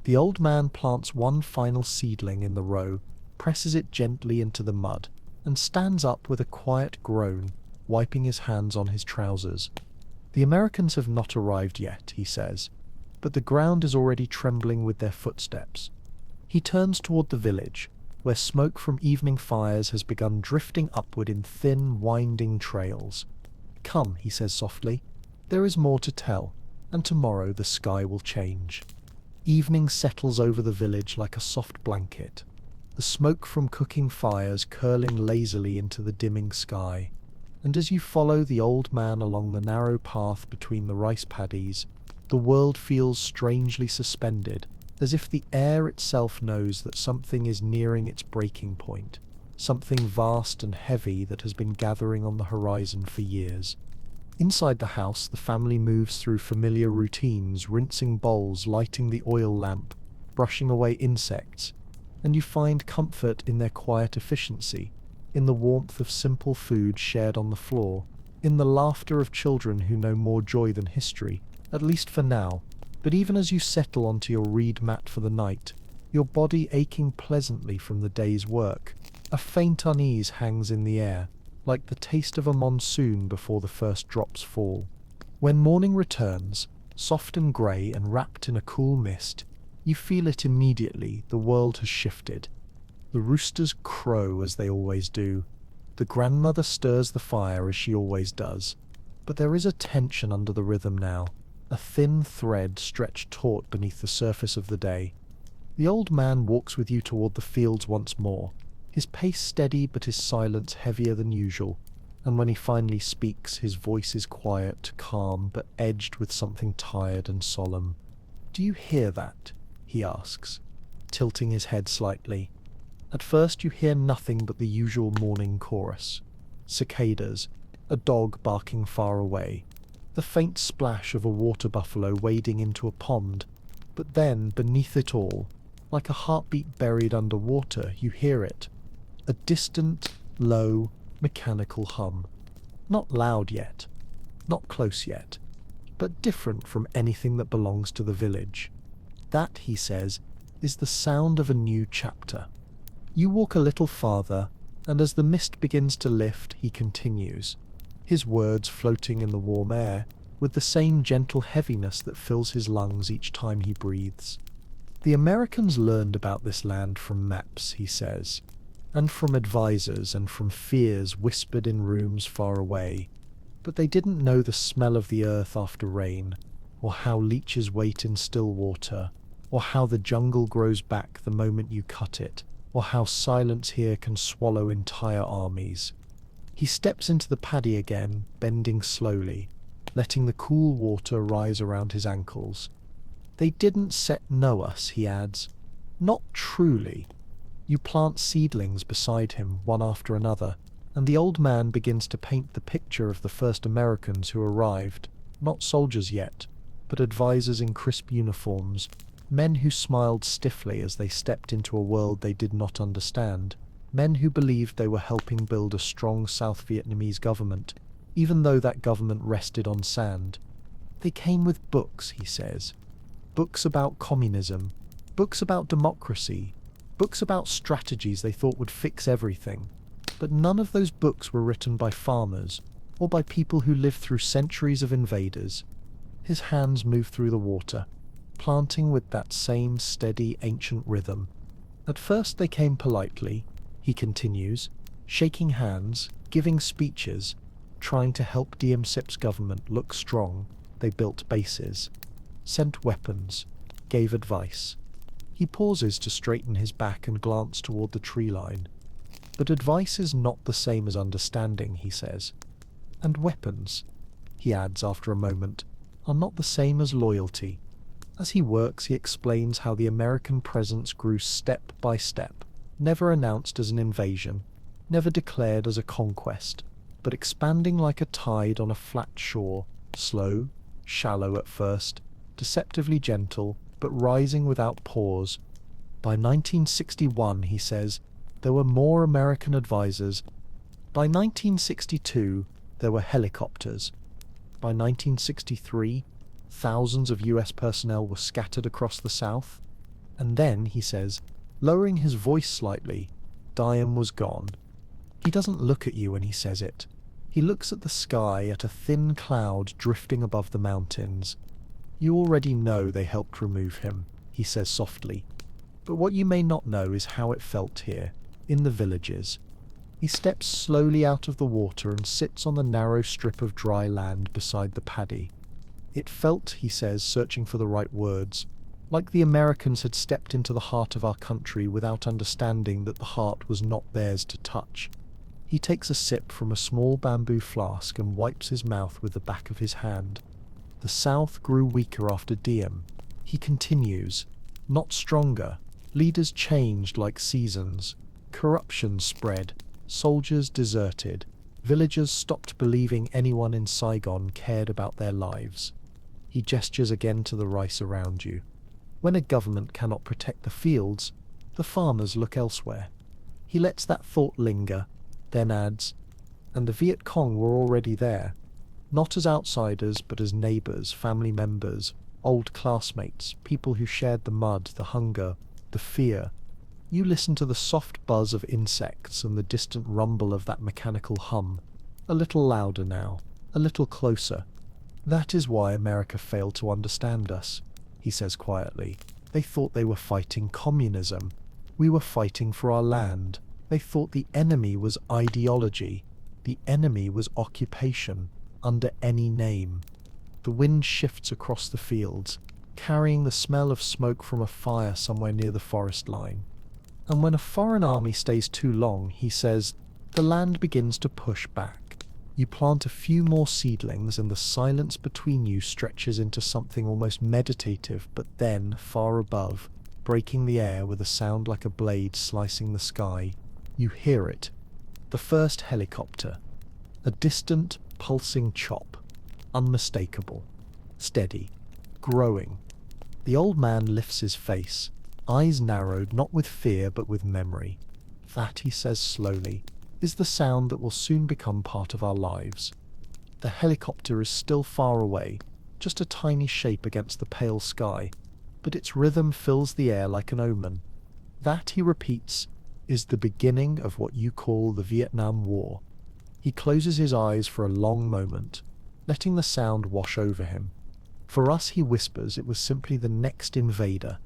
The old man plants one final seedling in the row, presses it gently into the mud, and stands up with a quiet groan, wiping his hands on his trousers. The Americans have not arrived yet, he says, but the ground is already trembling with their footsteps. He turns toward the village, where smoke from evening fires has begun drifting upward in thin, winding trails. Come, he says softly, there is more to tell, and tomorrow the sky will change. Evening settles over the village like a soft blanket, the smoke from cooking fires curling lazily into the dimming sky. And as you follow the old man along the narrow path between the rice paddies, the world feels strangely suspended, as if the air itself knows that something is nearing its breaking point, something vast and heavy that has been gathering on the horizon for years. Inside the house, the family moves through familiar routines, rinsing bowls, lighting the oil lamp, brushing away insects, and you find comfort in their quiet efficiency, in the warmth of simple food shared on the floor, in the laughter of children who know more joy than history, at least for now. But even as you settle onto your reed mat for the night, your body aching pleasantly from the day's work, a faint unease hangs in the air, like the taste of a monsoon before the first drops fall. When morning returns, soft and grey and wrapped in a cool mist, you feel it immediately. The world has shifted. The roosters crow as they always do. The grandmother stirs the fire as she always does. But there is a tension under the rhythm now, a thin thread stretched taut beneath the surface of the day. The old man walks with you toward the fields once more, his pace steady but his silence heavier than usual, And when he finally speaks, his voice is quiet, calm, but edged with something tired and solemn. "Do you hear that?" he asks, tilting his head slightly. At first you hear nothing but the usual morning chorus. Cicadas, a dog barking far away, the faint splash of a water buffalo wading into a pond. But then, beneath it all, like a heartbeat buried under water, you hear it. A distant, low, mechanical hum. Not loud yet, not close yet, but different from anything that belongs to the village. That, he says, is the sound of a new chapter. You walk a little farther, and as the mist begins to lift, he continues, his words floating in the warm air, with the same gentle heaviness that fills his lungs each time he breathes. The Americans learned about this land from maps, he says, and from advisors and from fears whispered in rooms far away. But they didn't know the smell of the earth after rain, or how leeches wait in still water, or how the jungle grows back the moment you cut it, or how silence here can swallow entire armies. He steps into the paddy again, bending slowly, letting the cool water rise around his ankles. They didn't know us, he adds. Not truly. You plant seedlings beside him, one after another, and the old man begins to paint the picture of the first Americans who arrived, not soldiers yet, but advisors in crisp uniforms, men who smiled stiffly as they stepped into a world they did not understand, men who believed they were helping build a strong South Vietnamese government, even though that government rested on sand. They came with books, he says. Books about communism, books about democracy, books about strategies they thought would fix everything. But none of those books were written by farmers, or by people who lived through centuries of invaders. His hands move through the water, planting with that same steady, ancient rhythm. At first they came politely, he continues, shaking hands, giving speeches, trying to help Diem Sip's government look strong. They built bases, sent weapons, gave advice. He pauses to straighten his back and glance toward the tree line. But advice is not the same as understanding, he says. And weapons, he adds after a moment, are not the same as loyalty. As he works, he explains how the American presence grew step by step, never announced as an invasion, never declared as a conquest, but expanding like a tide on a flat shore, slow, shallow at first, deceptively gentle, but rising without pause. By 1961, he says, there were more American advisors. By 1962, there were helicopters. By 1963, thousands of US personnel were scattered across the South. And then, he says, lowering his voice slightly, Diem was gone. He doesn't look at you when he says it. He looks at the sky, at a thin cloud drifting above the mountains. You already know they helped remove him, he says softly. But what you may not know is how it felt here, in the villages. He steps slowly out of the water and sits on the narrow strip of dry land beside the paddy. It felt, he says, searching for the right words, like the Americans had stepped into the heart of our country without understanding that the heart was not theirs to touch. He takes a sip from a small bamboo flask and wipes his mouth with the back of his hand. The South grew weaker after Diem. He continues, not stronger. Leaders changed like seasons. Corruption spread. Soldiers deserted. Villagers stopped believing anyone in Saigon cared about their lives. He gestures again to the rice around you. When a government cannot protect the fields, the farmers look elsewhere. He lets that thought linger, then adds, and the Viet Cong were already there, not as outsiders but as neighbors, family members, old classmates, people who shared the mud, the hunger, the fear. You listen to the soft buzz of insects and the distant rumble of that mechanical hum, a little louder now, a little closer. That is why America failed to understand us, he says quietly. They thought they were fighting communism. We were fighting for our land. They thought the enemy was ideology. The enemy was occupation, under any name. The wind shifts across the fields, carrying the smell of smoke from a fire somewhere near the forest line. And when a foreign army stays too long, he says, the land begins to push back. You plant a few more seedlings and the silence between you stretches into something almost meditative, but then, far above, breaking the air with a sound like a blade slicing the sky, you hear it. The first helicopter. A distant, pulsing chop. Unmistakable. Steady. Growing. The old man lifts his face, eyes narrowed not with fear but with memory. That, he says slowly, is the sound that will soon become part of our lives. The helicopter is still far away, just a tiny shape against the pale sky, but its rhythm fills the air like an omen. That, he repeats, is the beginning of what you call the Vietnam War. He closes his eyes for a long moment, letting the sound wash over him. For us, he whispers, it was simply the next invader.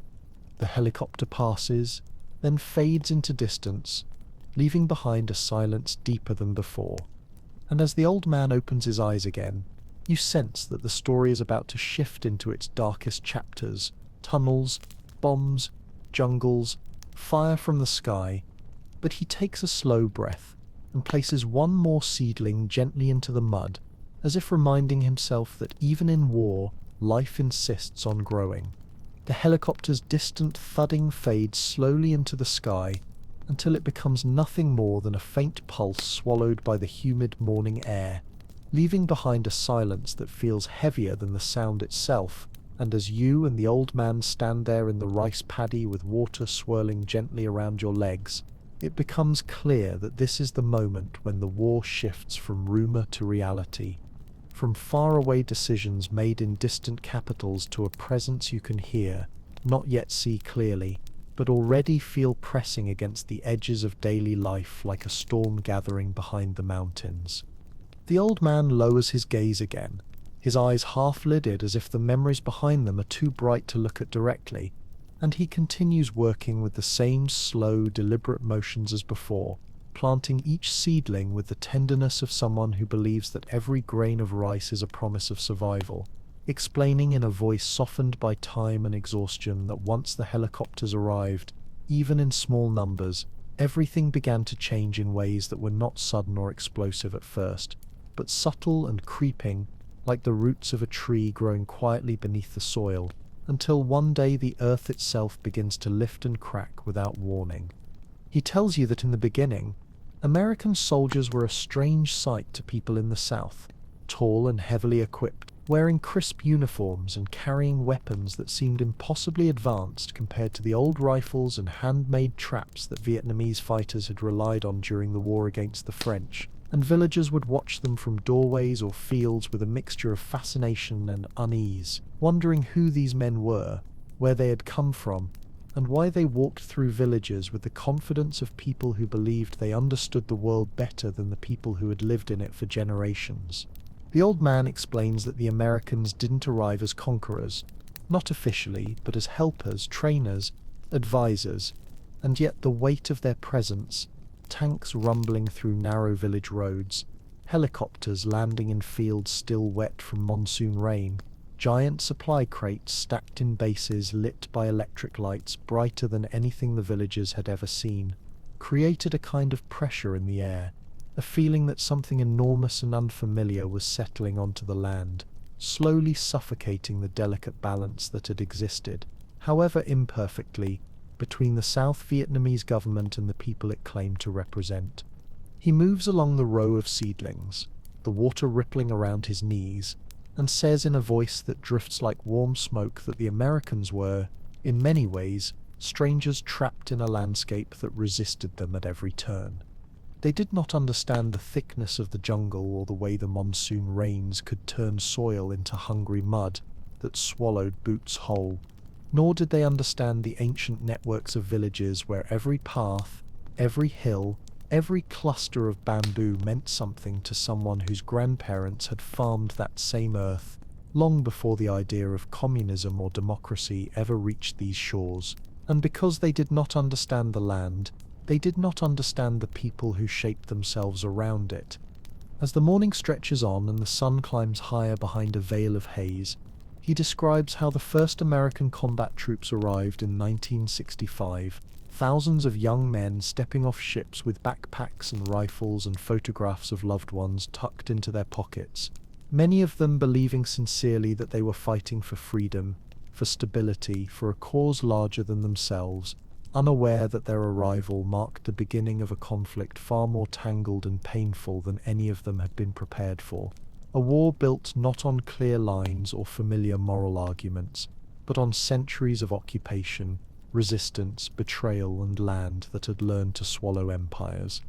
The helicopter passes, then fades into distance, leaving behind a silence deeper than before. And as the old man opens his eyes again, you sense that the story is about to shift into its darkest chapters. Tunnels, bombs, jungles, fire from the sky. But he takes a slow breath and places one more seedling gently into the mud, as if reminding himself that even in war, life insists on growing. The helicopter's distant thudding fades slowly into the sky until it becomes nothing more than a faint pulse swallowed by the humid morning air, leaving behind a silence that feels heavier than the sound itself. And as you and the old man stand there in the rice paddy with water swirling gently around your legs, it becomes clear that this is the moment when the war shifts from rumor to reality, from faraway decisions made in distant capitals to a presence you can hear, not yet see clearly, but already feel pressing against the edges of daily life like a storm gathering behind the mountains. The old man lowers his gaze again, his eyes half-lidded as if the memories behind them are too bright to look at directly, and he continues working with the same slow, deliberate motions as before, planting each seedling with the tenderness of someone who believes that every grain of rice is a promise of survival, explaining in a voice softened by time and exhaustion that once the helicopters arrived, even in small numbers, everything began to change in ways that were not sudden or explosive at first, but subtle and creeping, like the roots of a tree growing quietly beneath the soil, until one day the earth itself begins to lift and crack without warning. He tells you that in the beginning, American soldiers were a strange sight to people in the South, tall and heavily equipped, wearing crisp uniforms and carrying weapons that seemed impossibly advanced compared to the old rifles and handmade traps that Vietnamese fighters had relied on during the war against the French, and villagers would watch them from doorways or fields with a mixture of fascination and unease, wondering who these men were, where they had come from, and why they walked through villages with the confidence of people who believed they understood the world better than the people who had lived in it for generations. The old man explains that the Americans didn't arrive as conquerors, not officially, but as helpers, trainers, advisors, and yet the weight of their presence, tanks rumbling through narrow village roads, helicopters landing in fields still wet from monsoon rain, giant supply crates stacked in bases lit by electric lights brighter than anything the villagers had ever seen, created a kind of pressure in the air, a feeling that something enormous and unfamiliar was settling onto the land, slowly suffocating the delicate balance that had existed, however imperfectly, between the South Vietnamese government and the people it claimed to represent. He moves along the row of seedlings, the water rippling around his knees, and says in a voice that drifts like warm smoke that the Americans were, in many ways, strangers trapped in a landscape that resisted them at every turn. They did not understand the thickness of the jungle or the way the monsoon rains could turn soil into hungry mud that swallowed boots whole, nor did they understand the ancient networks of villages where every path, every hill, every cluster of bamboo meant something to someone whose grandparents had farmed that same earth long before the idea of communism or democracy ever reached these shores. And because they did not understand the land, they did not understand the people who shaped themselves around it. As the morning stretches on and the sun climbs higher behind a veil of haze, he describes how the first American combat troops arrived in 1965, thousands of young men stepping off ships with backpacks and rifles and photographs of loved ones tucked into their pockets, many of them believing sincerely that they were fighting for freedom, for stability, for a cause larger than themselves, unaware that their arrival marked the beginning of a conflict far more tangled and painful than any of them had been prepared for. A war built not on clear lines or familiar moral arguments, but on centuries of occupation, resistance, betrayal, and land that had learned to swallow empires.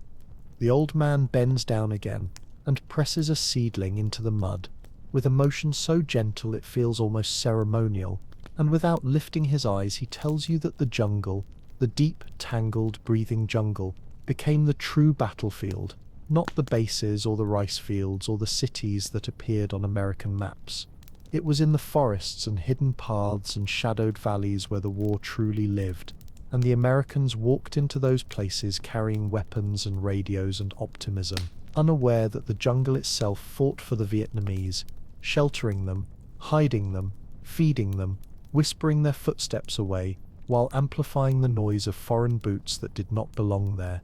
The old man bends down again and presses a seedling into the mud, with emotion so gentle it feels almost ceremonial, and without lifting his eyes he tells you that the jungle, the deep, tangled, breathing jungle, became the true battlefield, not the bases or the rice fields or the cities that appeared on American maps. It was in the forests and hidden paths and shadowed valleys where the war truly lived, and the Americans walked into those places carrying weapons and radios and optimism, unaware that the jungle itself fought for the Vietnamese, sheltering them, hiding them, feeding them, whispering their footsteps away, while amplifying the noise of foreign boots that did not belong there.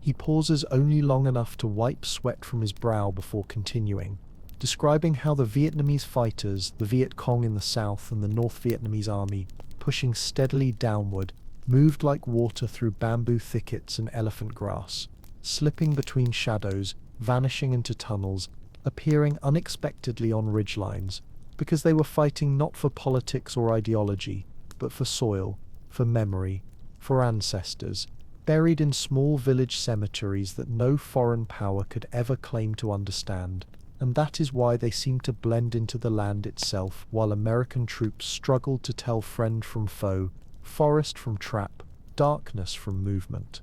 He pauses only long enough to wipe sweat from his brow before continuing, describing how the Vietnamese fighters, the Viet Cong in the south and the North Vietnamese army, pushing steadily downward, moved like water through bamboo thickets and elephant grass, slipping between shadows, vanishing into tunnels, appearing unexpectedly on ridgelines, because they were fighting not for politics or ideology, but for soil, for memory, for ancestors, buried in small village cemeteries that no foreign power could ever claim to understand, and that is why they seemed to blend into the land itself while American troops struggled to tell friend from foe, forest from trap, darkness from movement.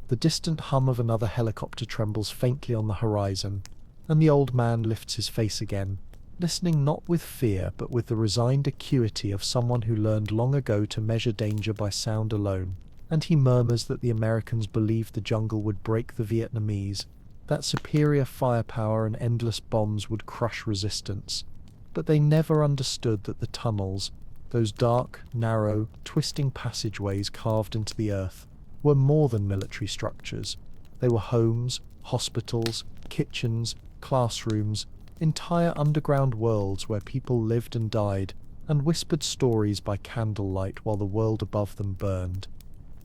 The distant hum of another helicopter trembles faintly on the horizon, and the old man lifts his face again, listening not with fear but with the resigned acuity of someone who learned long ago to measure danger by sound alone, and he murmurs that the Americans believed the jungle would break the Vietnamese, that superior firepower and endless bombs would crush resistance, but they never understood that the tunnels, those dark, narrow, twisting passageways carved into the earth, were more than military structures. They were homes, hospitals, kitchens, classrooms, entire underground worlds where people lived and died, and whispered stories by candlelight while the world above them burned.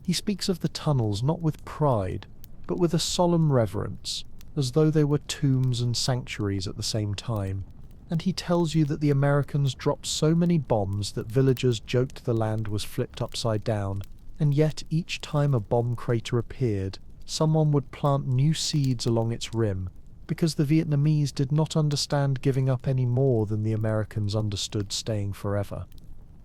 He speaks of the tunnels not with pride, but with a solemn reverence, as though they were tombs and sanctuaries at the same time, and he tells you that the Americans dropped so many bombs that villagers joked the land was flipped upside down, and yet each time a bomb crater appeared, someone would plant new seeds along its rim, because the Vietnamese did not understand giving up any more than the Americans understood staying forever.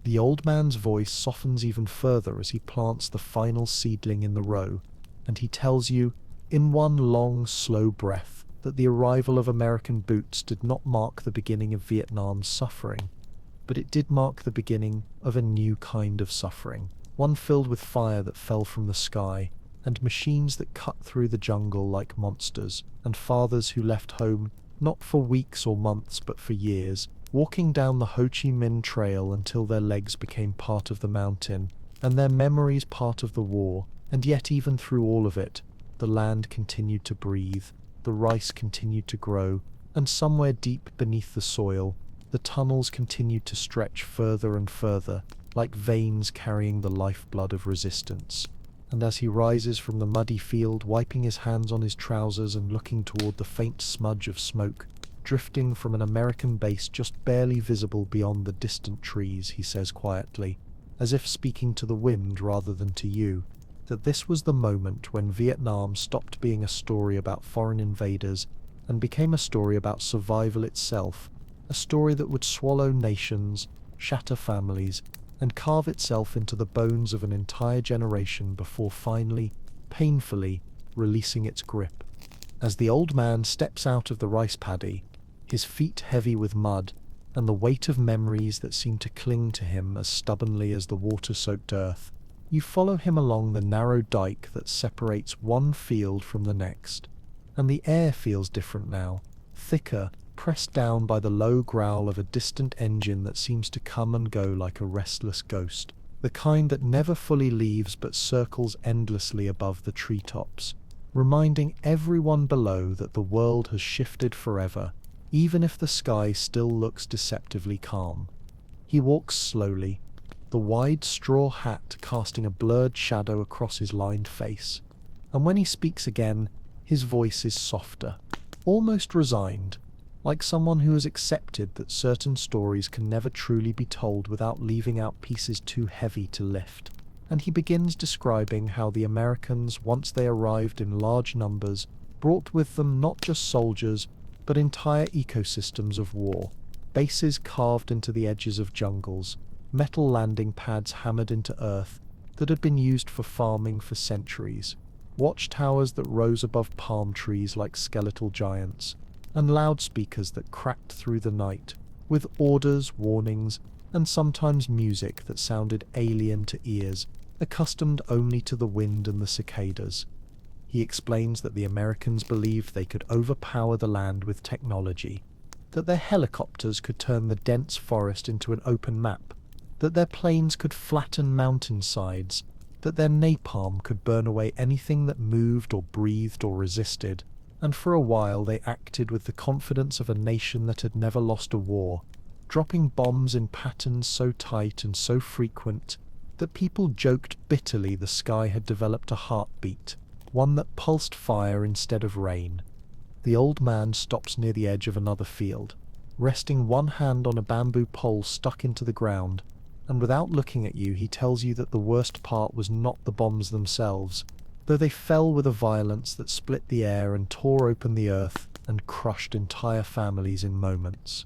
The old man's voice softens even further as he plants the final seedling in the row, and he tells you, in one long, slow breath, that the arrival of American boots did not mark the beginning of Vietnam's suffering, but it did mark the beginning of a new kind of suffering, one filled with fire that fell from the sky, and machines that cut through the jungle like monsters, and fathers who left home, not for weeks or months but for years, walking down the Ho Chi Minh Trail until their legs became part of the mountain, and their memories part of the war, and yet even through all of it, the land continued to breathe, the rice continued to grow, and somewhere deep beneath the soil, the tunnels continued to stretch further and further, like veins carrying the lifeblood of resistance. And as he rises from the muddy field, wiping his hands on his trousers and looking toward the faint smudge of smoke, drifting from an American base just barely visible beyond the distant trees, he says quietly, as if speaking to the wind rather than to you, that this was the moment when Vietnam stopped being a story about foreign invaders and became a story about survival itself, a story that would swallow nations, shatter families, and carve itself into the bones of an entire generation before finally, painfully, releasing its grip. As the old man steps out of the rice paddy, his feet heavy with mud, and the weight of memories that seem to cling to him as stubbornly as the water-soaked earth, you follow him along the narrow dike that separates one field from the next, and the air feels different now, thicker, pressed down by the low growl of a distant engine that seems to come and go like a restless ghost. the kind that never fully leaves but circles endlessly above the treetops, reminding everyone below that the world has shifted forever, even if the sky still looks deceptively calm. He walks slowly, the wide straw hat casting a blurred shadow across his lined face, and when he speaks again, his voice is softer, almost resigned, like someone who has accepted that certain stories can never truly be told without leaving out pieces too heavy to lift. And he begins describing how the Americans, once they arrived in large numbers, brought with them not just soldiers, but entire ecosystems of war, bases carved into the edges of jungles, metal landing pads hammered into earth that had been used for farming for centuries, watchtowers that rose above palm trees like skeletal giants, and loudspeakers that cracked through the night, with orders, warnings, and sometimes music that sounded alien to ears, accustomed only to the wind and the cicadas. He explains that the Americans believed they could overpower the land with technology, that their helicopters could turn the dense forest into an open map, that their planes could flatten mountainsides, that their napalm could burn away anything that moved or breathed or resisted, and for a while they acted with the confidence of a nation that had never lost a war, dropping bombs in patterns so tight and so frequent that people joked bitterly the sky had developed a heartbeat, one that pulsed fire instead of rain. The old man stops near the edge of another field, resting one hand on a bamboo pole stuck into the ground, and without looking at you he tells you that the worst part was not the bombs themselves, though they fell with a violence that split the air and tore open the earth and crushed entire families in moments.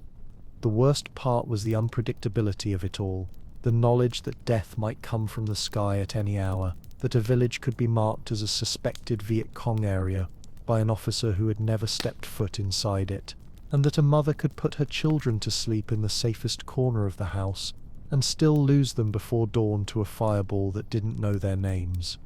The worst part was the unpredictability of it all, the knowledge that death might come from the sky at any hour, that a village could be marked as a suspected Viet Cong area by an officer who had never stepped foot inside it, and that a mother could put her children to sleep in the safest corner of the house and still lose them before dawn to a fireball that didn't know their names.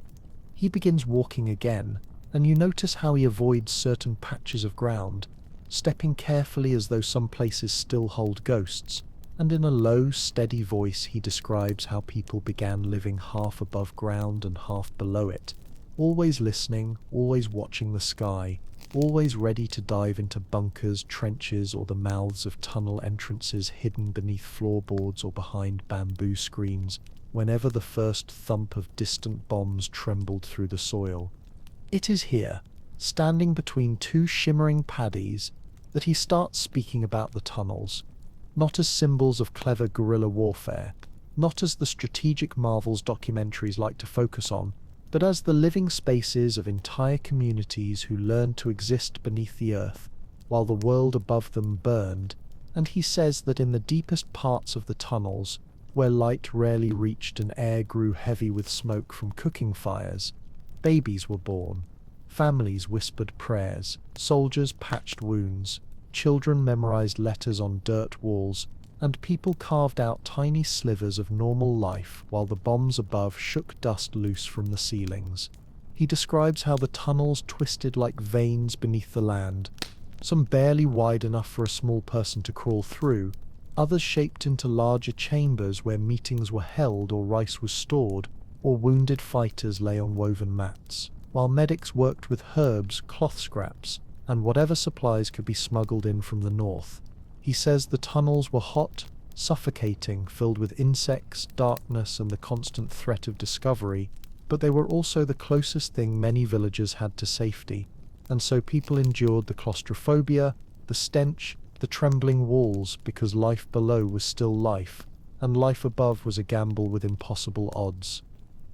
He begins walking again, and you notice how he avoids certain patches of ground, stepping carefully as though some places still hold ghosts, and in a low, steady voice he describes how people began living half above ground and half below it, always listening, always watching the sky, always ready to dive into bunkers, trenches, or the mouths of tunnel entrances hidden beneath floorboards or behind bamboo screens, whenever the first thump of distant bombs trembled through the soil. It is here, standing between two shimmering paddies, that he starts speaking about the tunnels, not as symbols of clever guerrilla warfare, not as the strategic marvels documentaries like to focus on, but as the living spaces of entire communities who learned to exist beneath the earth while the world above them burned. And he says that in the deepest parts of the tunnels, where light rarely reached and air grew heavy with smoke from cooking fires, babies were born, families whispered prayers, soldiers patched wounds, children memorized letters on dirt walls, and people carved out tiny slivers of normal life while the bombs above shook dust loose from the ceilings. He describes how the tunnels twisted like veins beneath the land, some barely wide enough for a small person to crawl through, others shaped into larger chambers where meetings were held or rice was stored, or wounded fighters lay on woven mats, while medics worked with herbs, cloth scraps, and whatever supplies could be smuggled in from the north. He says the tunnels were hot, suffocating, filled with insects, darkness, and the constant threat of discovery, but they were also the closest thing many villagers had to safety, and so people endured the claustrophobia, the stench, the trembling walls, because life below was still life, and life above was a gamble with impossible odds.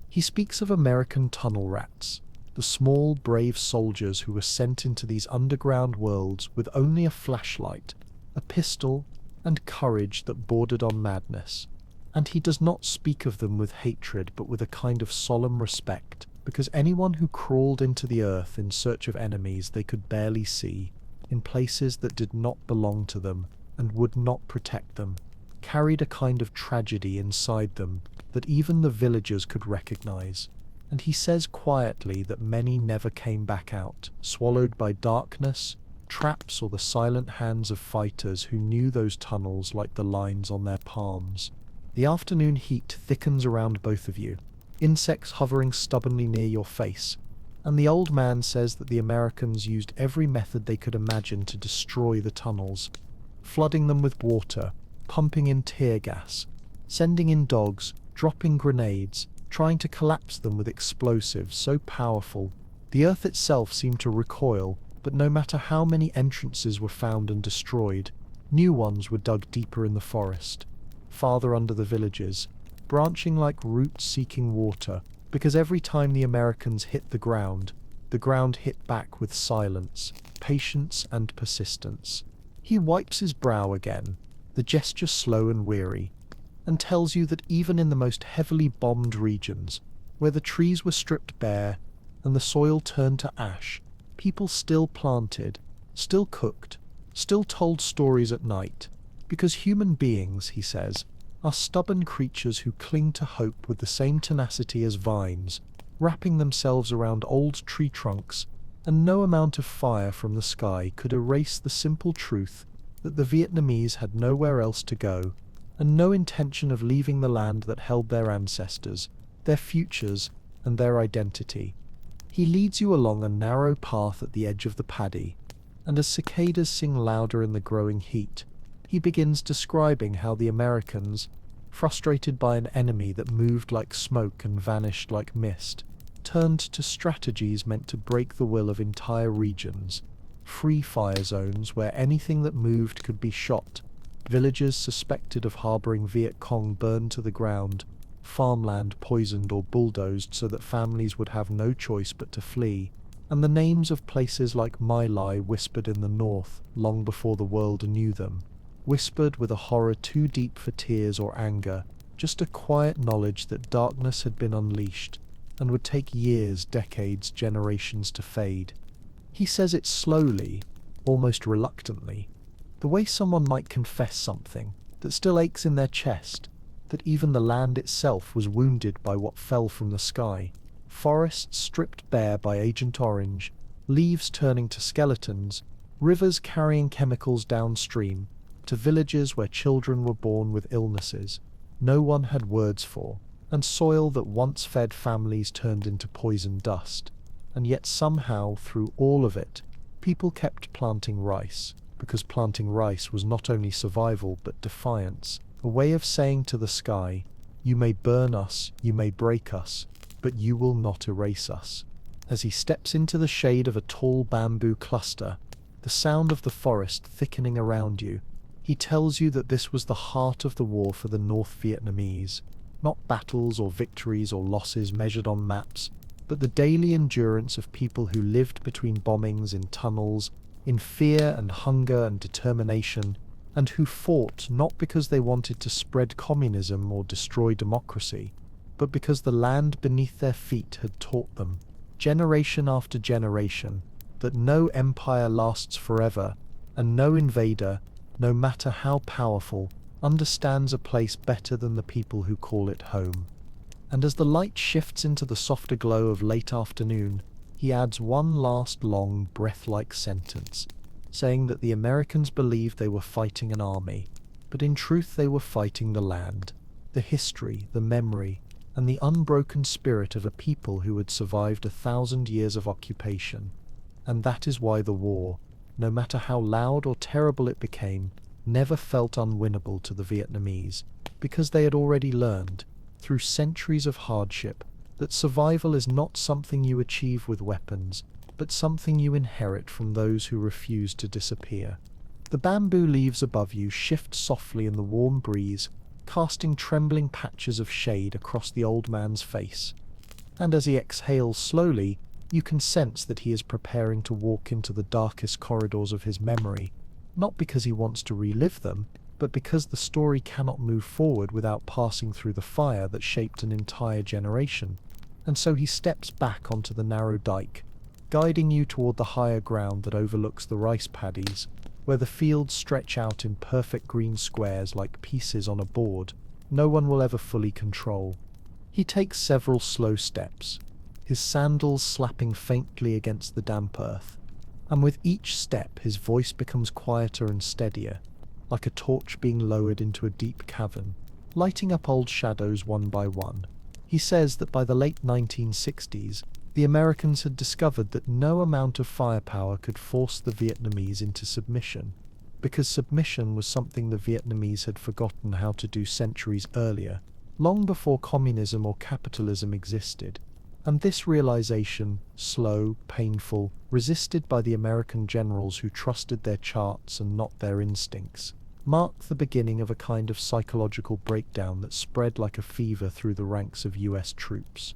He speaks of American tunnel rats, the small, brave soldiers who were sent into these underground worlds with only a flashlight, a pistol, and courage that bordered on madness. And he does not speak of them with hatred, but with a kind of solemn respect, because anyone who crawled into the earth in search of enemies they could barely see, in places that did not belong to them and would not protect them, carried a kind of tragedy inside them that even the villagers could recognize. And he says quietly that many never came back out, swallowed by darkness, traps, or the silent hands of fighters who knew those tunnels like the lines on their palms. The afternoon heat thickens around both of you, insects hovering stubbornly near your face, and the old man says that the Americans used every method they could imagine to destroy the tunnels, flooding them with water, pumping in tear gas, sending in dogs, dropping grenades, trying to collapse them with explosives so powerful the earth itself seemed to recoil. But no matter how many entrances were found and destroyed, new ones were dug deeper in the forest, farther under the villages, branching like roots seeking water, because every time the Americans hit the ground hit back with silence, patience, and persistence. He wipes his brow again, the gesture slow and weary, and tells you that even in the most heavily bombed regions, where the trees were stripped bare and the soil turned to ash, people still planted, still cooked, still told stories at night, because human beings, he says, are stubborn creatures who cling to hope with the same tenacity as vines, wrapping themselves around old tree trunks, and no amount of fire from the sky could erase the simple truth that the Vietnamese had nowhere else to go, and no intention of leaving the land that held their ancestors, their futures, and their identity. He leads you along a narrow path at the edge of the paddy, and as cicadas sing louder in the growing heat, he begins describing how the Americans, frustrated by an enemy that moved like smoke and vanished like mist, turned to strategies meant to break the will of entire regions, free fire zones where anything that moved could be shot, villages suspected of harboring Viet Cong burned to the ground, farmland poisoned or bulldozed so that families would have no choice but to flee, and the names of places like My Lai whispered in the north long before the world knew them, whispered with a horror too deep for tears or anger, just a quiet knowledge that darkness had been unleashed and would take years, decades, generations to fade. He says it slowly, almost reluctantly, the way someone might confess something that still aches in their chest, that even the land itself was wounded by what fell from the sky, forests stripped bare by Agent Orange, leaves turning to skeletons, rivers carrying chemicals downstream, to villages where children were born with illnesses no one had words for, and soil that once fed families turned into poison dust. And yet somehow, through all of it, people kept planting rice, because planting rice was not only survival but defiance, a way of saying to the sky, you may burn us, you may break us, but you will not erase us. As he steps into the shade of a tall bamboo cluster, the sound of the forest thickening around you, he tells you that this was the heart of the war for the North Vietnamese, not battles or victories or losses measured on maps, but the daily endurance of people who lived between bombings in tunnels, in fear and hunger and determination, and who fought not because they wanted to spread communism or destroy democracy, but because the land beneath their feet had taught them, generation after generation, that no empire lasts forever, and no invader, no matter how powerful, understands a place better than the people who call it home. And as the light shifts into the softer glow of late afternoon, he adds one last long, breath-like sentence, saying that the Americans believed they were fighting an army, but in truth they were fighting the land, the history, the memory, and the unbroken spirit of a people who had survived 1,000 years of occupation. And that is why the war, no matter how loud or terrible it became, never felt unwinnable to the Vietnamese, because they had already learned, through centuries of hardship, that survival is not something you achieve with weapons, but something you inherit from those who refuse to disappear. The bamboo leaves above you shift softly in the warm breeze, casting trembling patches of shade across the old man's face. And as he exhales slowly, you can sense that he is preparing to walk into the darkest corridors of his memory, not because he wants to relive them, but because the story cannot move forward without passing through the fire that shaped an entire generation. And so he steps back onto the narrow dike, guiding you toward the higher ground that overlooks the rice paddies, where the fields stretch out in perfect green squares like pieces on a board no one will ever fully control. He takes several slow steps, his sandals slapping faintly against the damp earth, and with each step his voice becomes quieter and steadier, like a torch being lowered into a deep cavern, lighting up old shadows one by one. He says that by the late 1960s, the Americans had discovered that no amount of firepower could force the Vietnamese into submission, because submission was something the Vietnamese had forgotten how to do centuries earlier, long before communism or capitalism existed. And this realization, slow, painful, resisted by the American generals who trusted their charts and not their instincts, marked the beginning of a kind of psychological breakdown that spread like a fever through the ranks of US troops.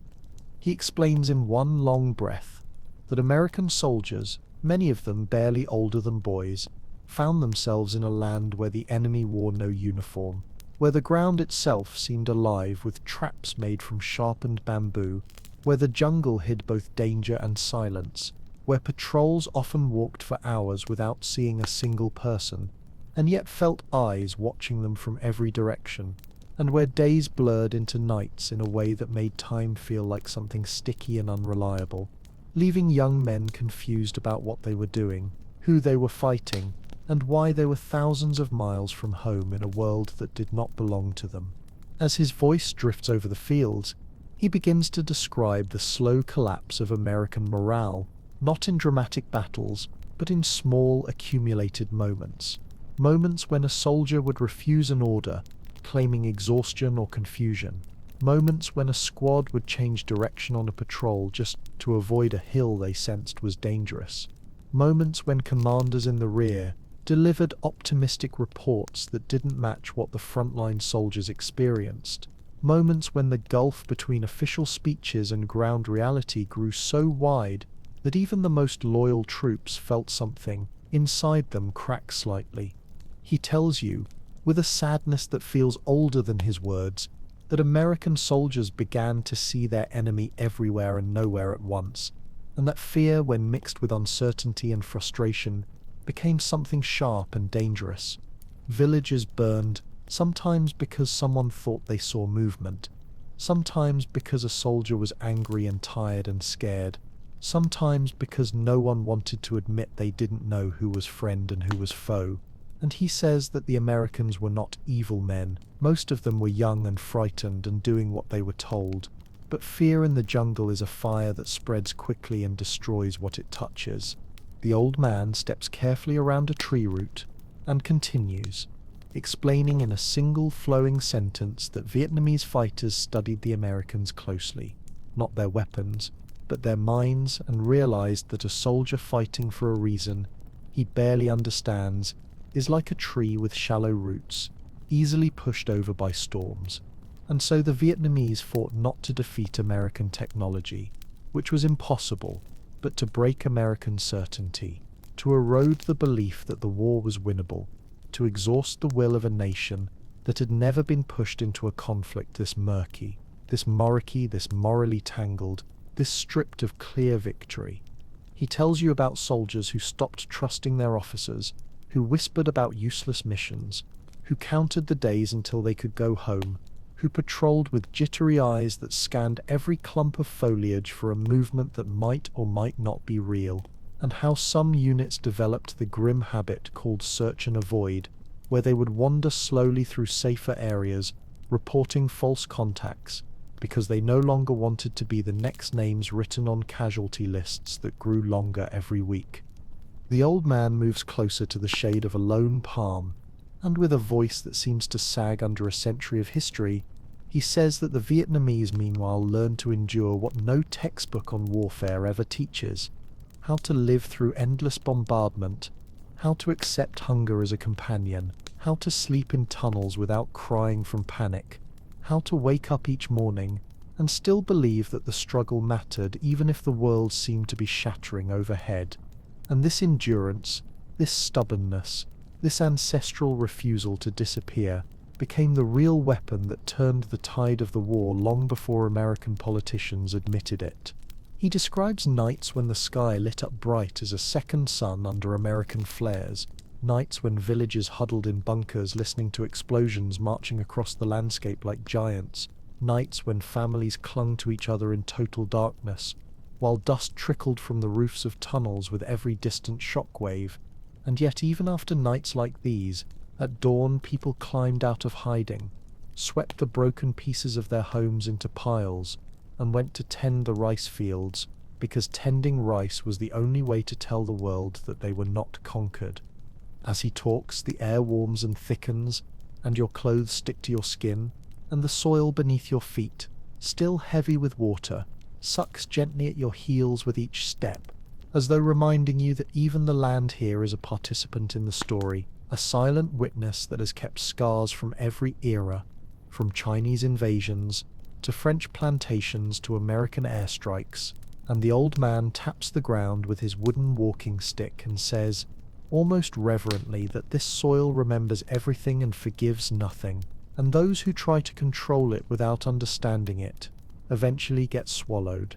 He explains in one long breath that American soldiers, many of them barely older than boys, found themselves in a land where the enemy wore no uniform, where the ground itself seemed alive with traps made from sharpened bamboo, where the jungle hid both danger and silence, where patrols often walked for hours without seeing a single person, and yet felt eyes watching them from every direction, and where days blurred into nights in a way that made time feel like something sticky and unreliable, leaving young men confused about what they were doing, who they were fighting, and why they were thousands of miles from home in a world that did not belong to them. As his voice drifts over the fields, he begins to describe the slow collapse of American morale, not in dramatic battles, but in small, accumulated moments. Moments when a soldier would refuse an order, claiming exhaustion or confusion. Moments when a squad would change direction on a patrol just to avoid a hill they sensed was dangerous. Moments when commanders in the rear delivered optimistic reports that didn't match what the frontline soldiers experienced. Moments when the gulf between official speeches and ground reality grew so wide that even the most loyal troops felt something inside them crack slightly. He tells you, with a sadness that feels older than his words, that American soldiers began to see their enemy everywhere and nowhere at once, and that fear, when mixed with uncertainty and frustration, became something sharp and dangerous. Villages burned, sometimes because someone thought they saw movement, sometimes because a soldier was angry and tired and scared, sometimes because no one wanted to admit they didn't know who was friend and who was foe. And he says that the Americans were not evil men. Most of them were young and frightened and doing what they were told. But fear in the jungle is a fire that spreads quickly and destroys what it touches. The old man steps carefully around a tree root and continues, explaining in a single flowing sentence that Vietnamese fighters studied the Americans closely, not their weapons, but their minds, and realized that a soldier fighting for a reason he barely understands is like a tree with shallow roots, easily pushed over by storms. And so the Vietnamese fought not to defeat American technology, which was impossible, but to break American certainty, to erode the belief that the war was winnable, to exhaust the will of a nation that had never been pushed into a conflict this murky, this morally tangled, this stripped of clear victory. He tells you about soldiers who stopped trusting their officers, who whispered about useless missions, who counted the days until they could go home, who patrolled with jittery eyes that scanned every clump of foliage for a movement that might or might not be real, and how some units developed the grim habit called search and avoid, where they would wander slowly through safer areas, reporting false contacts, because they no longer wanted to be the next names written on casualty lists that grew longer every week. The old man moves closer to the shade of a lone palm, and with a voice that seems to sag under a century of history, he says that the Vietnamese meanwhile learned to endure what no textbook on warfare ever teaches: how to live through endless bombardment, how to accept hunger as a companion, how to sleep in tunnels without crying from panic, how to wake up each morning and still believe that the struggle mattered even if the world seemed to be shattering overhead. And this endurance, this stubbornness, this ancestral refusal to disappear became the real weapon that turned the tide of the war long before American politicians admitted it. He describes nights when the sky lit up bright as a second sun under American flares, nights when villages huddled in bunkers listening to explosions marching across the landscape like giants, nights when families clung to each other in total darkness, while dust trickled from the roofs of tunnels with every distant shockwave. And yet even after nights like these, at dawn people climbed out of hiding, swept the broken pieces of their homes into piles, and went to tend the rice fields, because tending rice was the only way to tell the world that they were not conquered. As he talks, the air warms and thickens, and your clothes stick to your skin, and the soil beneath your feet, still heavy with water, sucks gently at your heels with each step, as though reminding you that even the land here is a participant in the story, a silent witness that has kept scars from every era, from Chinese invasions to French plantations to American airstrikes. And the old man taps the ground with his wooden walking stick and says, almost reverently, that this soil remembers everything and forgives nothing, and those who try to control it without understanding it eventually get swallowed.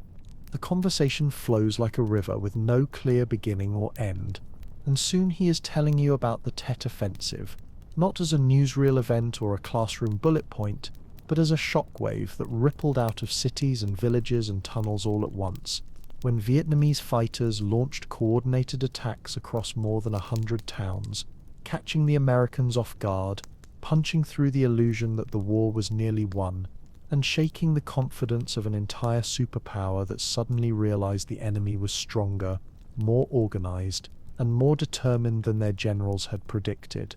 The conversation flows like a river with no clear beginning or end, and soon he is telling you about the Tet Offensive, not as a newsreel event or a classroom bullet point, but as a shockwave that rippled out of cities and villages and tunnels all at once, when Vietnamese fighters launched coordinated attacks across more than 100 towns, catching the Americans off guard, punching through the illusion that the war was nearly won, and shaking the confidence of an entire superpower that suddenly realized the enemy was stronger, more organized, and more determined than their generals had predicted.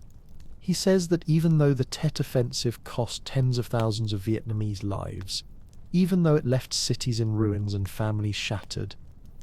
He says that even though the Tet Offensive cost tens of thousands of Vietnamese lives, even though it left cities in ruins and families shattered,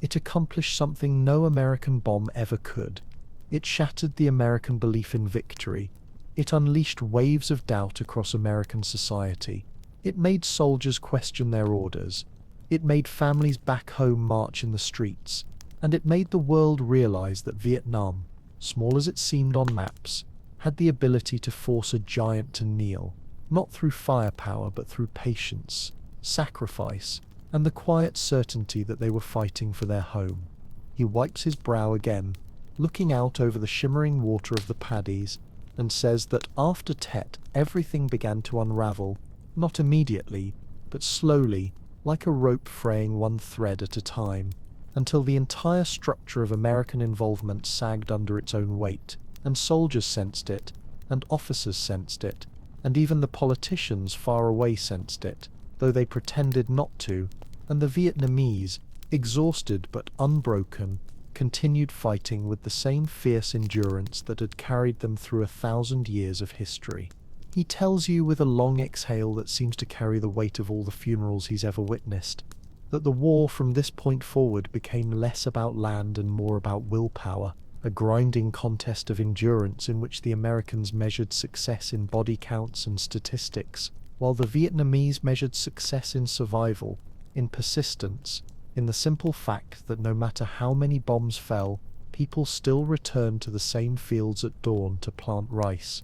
it accomplished something no American bomb ever could. It shattered the American belief in victory. It unleashed waves of doubt across American society. It made soldiers question their orders. It made families back home march in the streets. And it made the world realize that Vietnam, small as it seemed on maps, had the ability to force a giant to kneel, not through firepower but through patience, sacrifice, and the quiet certainty that they were fighting for their home. He wipes his brow again, looking out over the shimmering water of the paddies, and says that after Tet everything began to unravel, not immediately, but slowly, like a rope fraying one thread at a time, until the entire structure of American involvement sagged under its own weight, and soldiers sensed it, and officers sensed it, and even the politicians far away sensed it, though they pretended not to, and the Vietnamese, exhausted but unbroken, continued fighting with the same fierce endurance that had carried them through 1,000 years of history. He tells you with a long exhale that seems to carry the weight of all the funerals he's ever witnessed, that the war from this point forward became less about land and more about willpower, a grinding contest of endurance in which the Americans measured success in body counts and statistics, while the Vietnamese measured success in survival, in persistence, in the simple fact that no matter how many bombs fell, people still returned to the same fields at dawn to plant rice.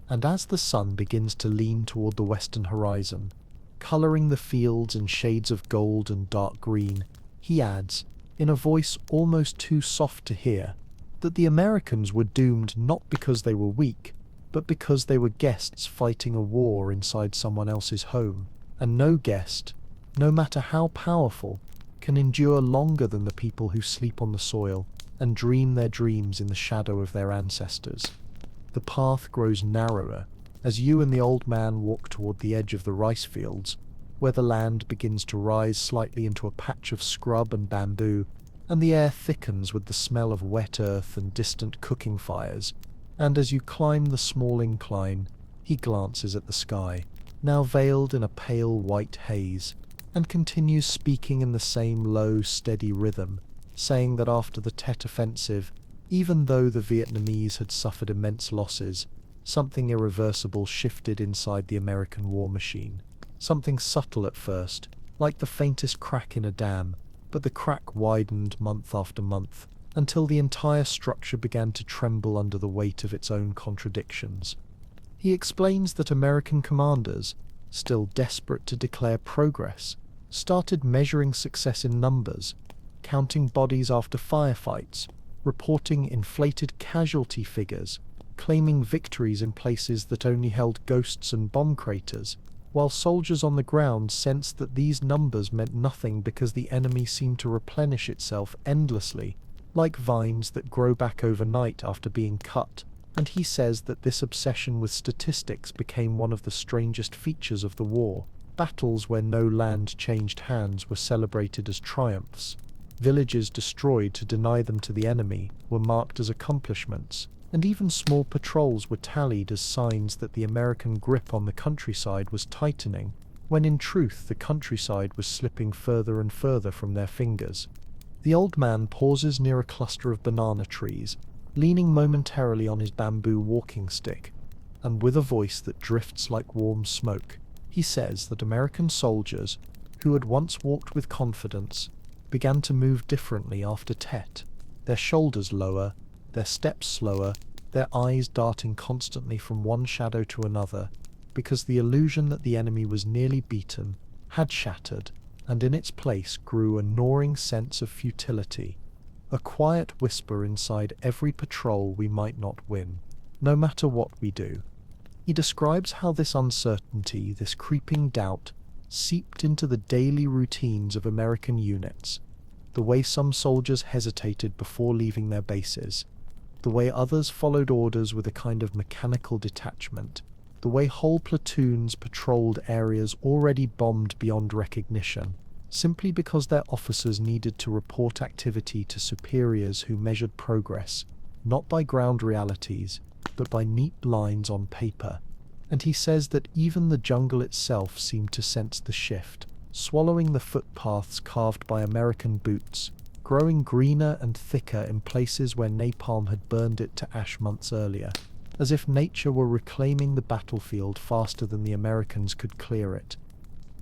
And as the sun begins to lean toward the western horizon, coloring the fields in shades of gold and dark green, he adds, in a voice almost too soft to hear, that the Americans were doomed not because they were weak, but because they were guests fighting a war inside someone else's home, and no guest, no matter how powerful, can endure longer than the people who sleep on the soil and dream their dreams in the shadow of their ancestors. The path grows narrower as you and the old man walk toward the edge of the rice fields, where the land begins to rise slightly into a patch of scrub and bamboo, and the air thickens with the smell of wet earth and distant cooking fires, and as you climb the small incline, he glances at the sky, now veiled in a pale white haze, and continues speaking in the same low, steady rhythm, saying that after the Tet Offensive, even though the Vietnamese had suffered immense losses, something irreversible shifted inside the American war machine. Something subtle at first, like the faintest crack in a dam, but the crack widened month after month, until the entire structure began to tremble under the weight of its own contradictions. He explains that American commanders, still desperate to declare progress, started measuring success in numbers, counting bodies after firefights, reporting inflated casualty figures, claiming victories in places that only held ghosts and bomb craters, while soldiers on the ground sensed that these numbers meant nothing because the enemy seemed to replenish itself endlessly, like vines that grow back overnight after being cut, and he says that this obsession with statistics became one of the strangest features of the war. Battles where no land changed hands were celebrated as triumphs. Villages destroyed to deny them to the enemy were marked as accomplishments, and even small patrols were tallied as signs that the American grip on the countryside was tightening, when in truth the countryside was slipping further and further from their fingers. The old man pauses near a cluster of banana trees, leaning momentarily on his bamboo walking stick, and with a voice that drifts like warm smoke, he says that American soldiers, who had once walked with confidence, began to move differently after Tet, their shoulders lower, their steps slower, their eyes darting constantly from one shadow to another, because the illusion that the enemy was nearly beaten had shattered, and in its place grew a gnawing sense of futility, a quiet whisper inside every patrol we might not win, no matter what we do. He describes how this uncertainty, this creeping doubt, seeped into the daily routines of American units, the way some soldiers hesitated before leaving their bases, the way others followed orders with a kind of mechanical detachment, the way whole platoons patrolled areas already bombed beyond recognition, simply because their officers needed to report activity to superiors who measured progress, not by ground realities, but by neat lines on paper. And he says that even the jungle itself seemed to sense the shift, swallowing the footpaths carved by American boots, growing greener and thicker in places where napalm had burned it to ash months earlier, as if nature were reclaiming the battlefield faster than the Americans could clear it.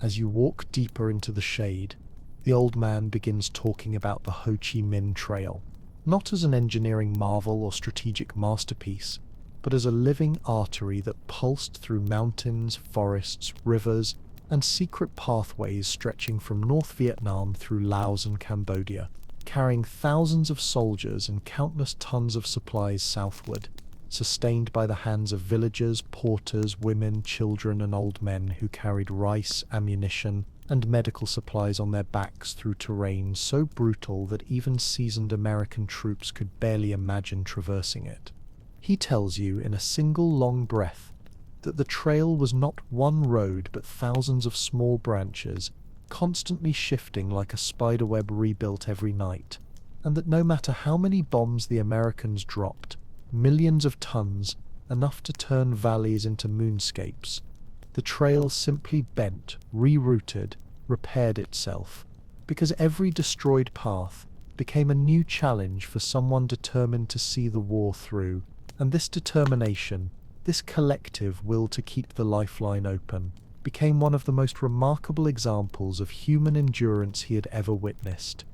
As you walk deeper into the shade, the old man begins talking about the Ho Chi Minh Trail, not as an engineering marvel or strategic masterpiece, but as a living artery that pulsed through mountains, forests, rivers, and secret pathways stretching from North Vietnam through Laos and Cambodia, carrying thousands of soldiers and countless tons of supplies southward, sustained by the hands of villagers, porters, women, children, and old men who carried rice, ammunition, and medical supplies on their backs through terrain so brutal that even seasoned American troops could barely imagine traversing it. He tells you in a single long breath that the trail was not one road but thousands of small branches, constantly shifting like a spiderweb rebuilt every night, and that no matter how many bombs the Americans dropped, millions of tons, enough to turn valleys into moonscapes, the trail simply bent, rerouted, repaired itself, because every destroyed path became a new challenge for someone determined to see the war through. And this determination, this collective will to keep the lifeline open, became one of the most remarkable examples of human endurance he had ever witnessed.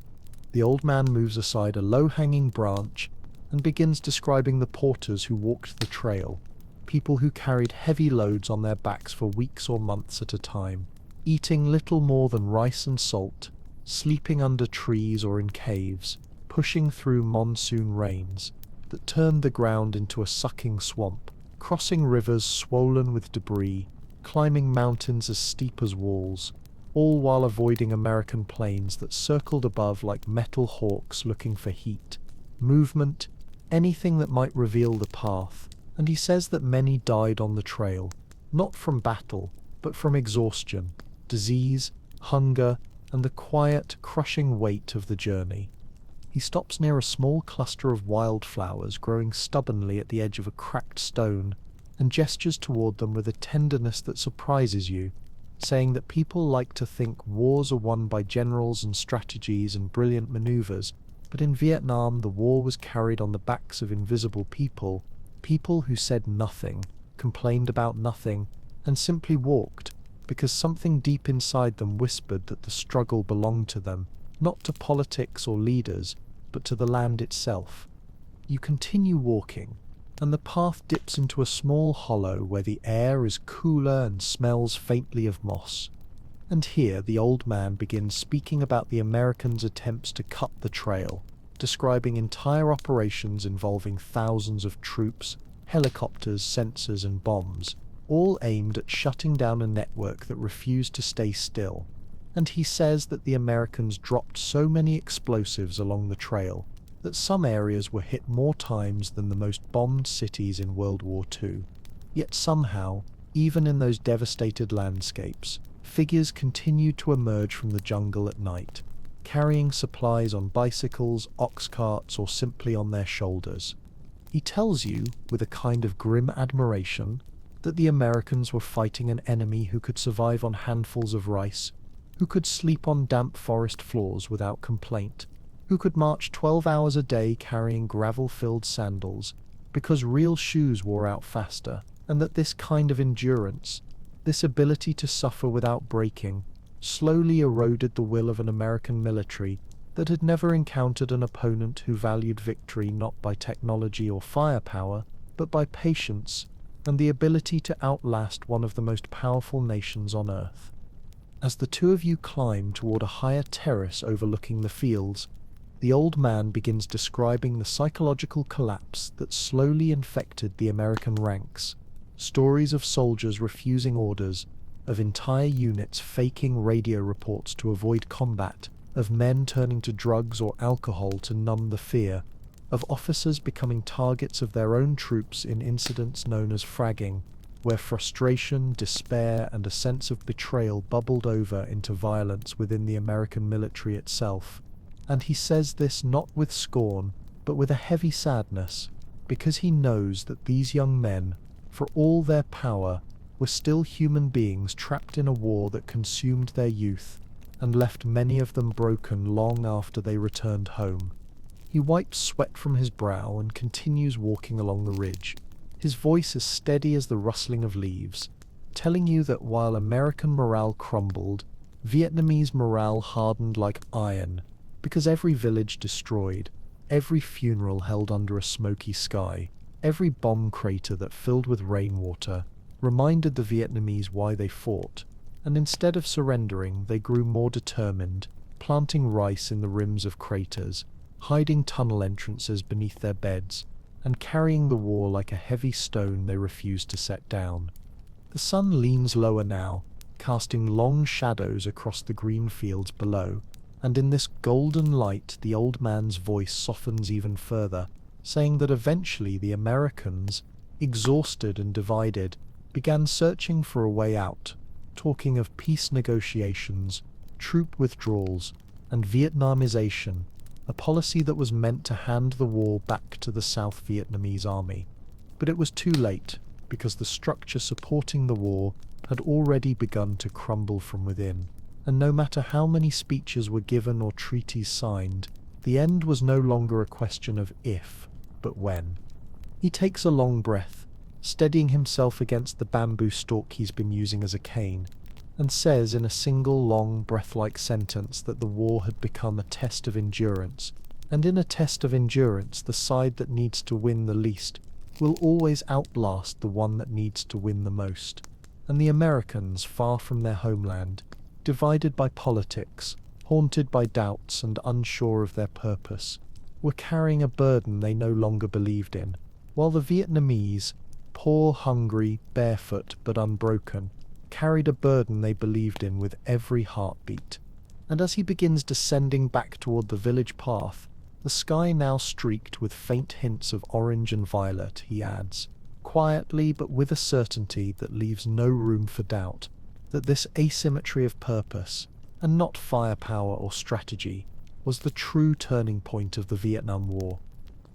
The old man moves aside a low-hanging branch and begins describing the porters who walked the trail, people who carried heavy loads on their backs for weeks or months at a time, eating little more than rice and salt, sleeping under trees or in caves, pushing through monsoon rains that turned the ground into a sucking swamp, crossing rivers swollen with debris, climbing mountains as steep as walls, all while avoiding American planes that circled above like metal hawks looking for heat, movement, anything that might reveal the path. And he says that many died on the trail, not from battle, but from exhaustion, disease, hunger, and the quiet, crushing weight of the journey. He stops near a small cluster of wildflowers growing stubbornly at the edge of a cracked stone and gestures toward them with a tenderness that surprises you, saying that people like to think wars are won by generals and strategies and brilliant maneuvers, but in Vietnam the war was carried on the backs of invisible people, people who said nothing, complained about nothing, and simply walked, because something deep inside them whispered that the struggle belonged to them, not to politics or leaders, but to the land itself. You continue walking, and the path dips into a small hollow where the air is cooler and smells faintly of moss. And here the old man begins speaking about the Americans' attempts to cut the trail, describing entire operations involving thousands of troops, helicopters, sensors, and bombs, all aimed at shutting down a network that refused to stay still. And he says that the Americans dropped so many explosives along the trail that some areas were hit more times than the most bombed cities in World War II. Yet somehow, even in those devastated landscapes, figures continued to emerge from the jungle at night, carrying supplies on bicycles, ox carts, or simply on their shoulders. He tells you, with a kind of grim admiration, that the Americans were fighting an enemy who could survive on handfuls of rice, who could sleep on damp forest floors without complaint, who could march 12 hours a day carrying gravel-filled sandals, because real shoes wore out faster, and that this kind of endurance, this ability to suffer without breaking, slowly eroded the will of an American military that had never encountered an opponent who valued victory not by technology or firepower, but by patience and the ability to outlast one of the most powerful nations on earth. As the two of you climb toward a higher terrace overlooking the fields, the old man begins describing the psychological collapse that slowly infected the American ranks. Stories of soldiers refusing orders, of entire units faking radio reports to avoid combat, of men turning to drugs or alcohol to numb the fear, of officers becoming targets of their own troops in incidents known as fragging, where frustration, despair, and a sense of betrayal bubbled over into violence within the American military itself. And he says this not with scorn, but with a heavy sadness, because he knows that these young men, for all their power, were still human beings trapped in a war that consumed their youth and left many of them broken long after they returned home. He wipes sweat from his brow and continues walking along the ridge, his voice as steady as the rustling of leaves, telling you that while American morale crumbled, Vietnamese morale hardened like iron, because every village destroyed, every funeral held under a smoky sky, every bomb crater that filled with rainwater, reminded the Vietnamese why they fought, and instead of surrendering, they grew more determined, planting rice in the rims of craters, hiding tunnel entrances beneath their beds, and carrying the war like a heavy stone they refused to set down. The sun leans lower now, casting long shadows across the green fields below, and in this golden light the old man's voice softens even further, saying that eventually the Americans, exhausted and divided, began searching for a way out, talking of peace negotiations, troop withdrawals, and Vietnamization, a policy that was meant to hand the war back to the South Vietnamese army. But it was too late, because the structure supporting the war had already begun to crumble from within, and no matter how many speeches were given or treaties signed, the end was no longer a question of if, but when. He takes a long breath, steadying himself against the bamboo stalk he's been using as a cane, and says in a single long breath-like sentence that the war had become a test of endurance, and in a test of endurance the side that needs to win the least will always outlast the one that needs to win the most. And the Americans, far from their homeland, divided by politics, haunted by doubts and unsure of their purpose, were carrying a burden they no longer believed in, while the Vietnamese, poor, hungry, barefoot but unbroken, carried a burden they believed in with every heartbeat. And as he begins descending back toward the village path, the sky now streaked with faint hints of orange and violet, he adds, quietly but with a certainty that leaves no room for doubt, that this asymmetry of purpose, and not firepower or strategy, was the true turning point of the Vietnam War.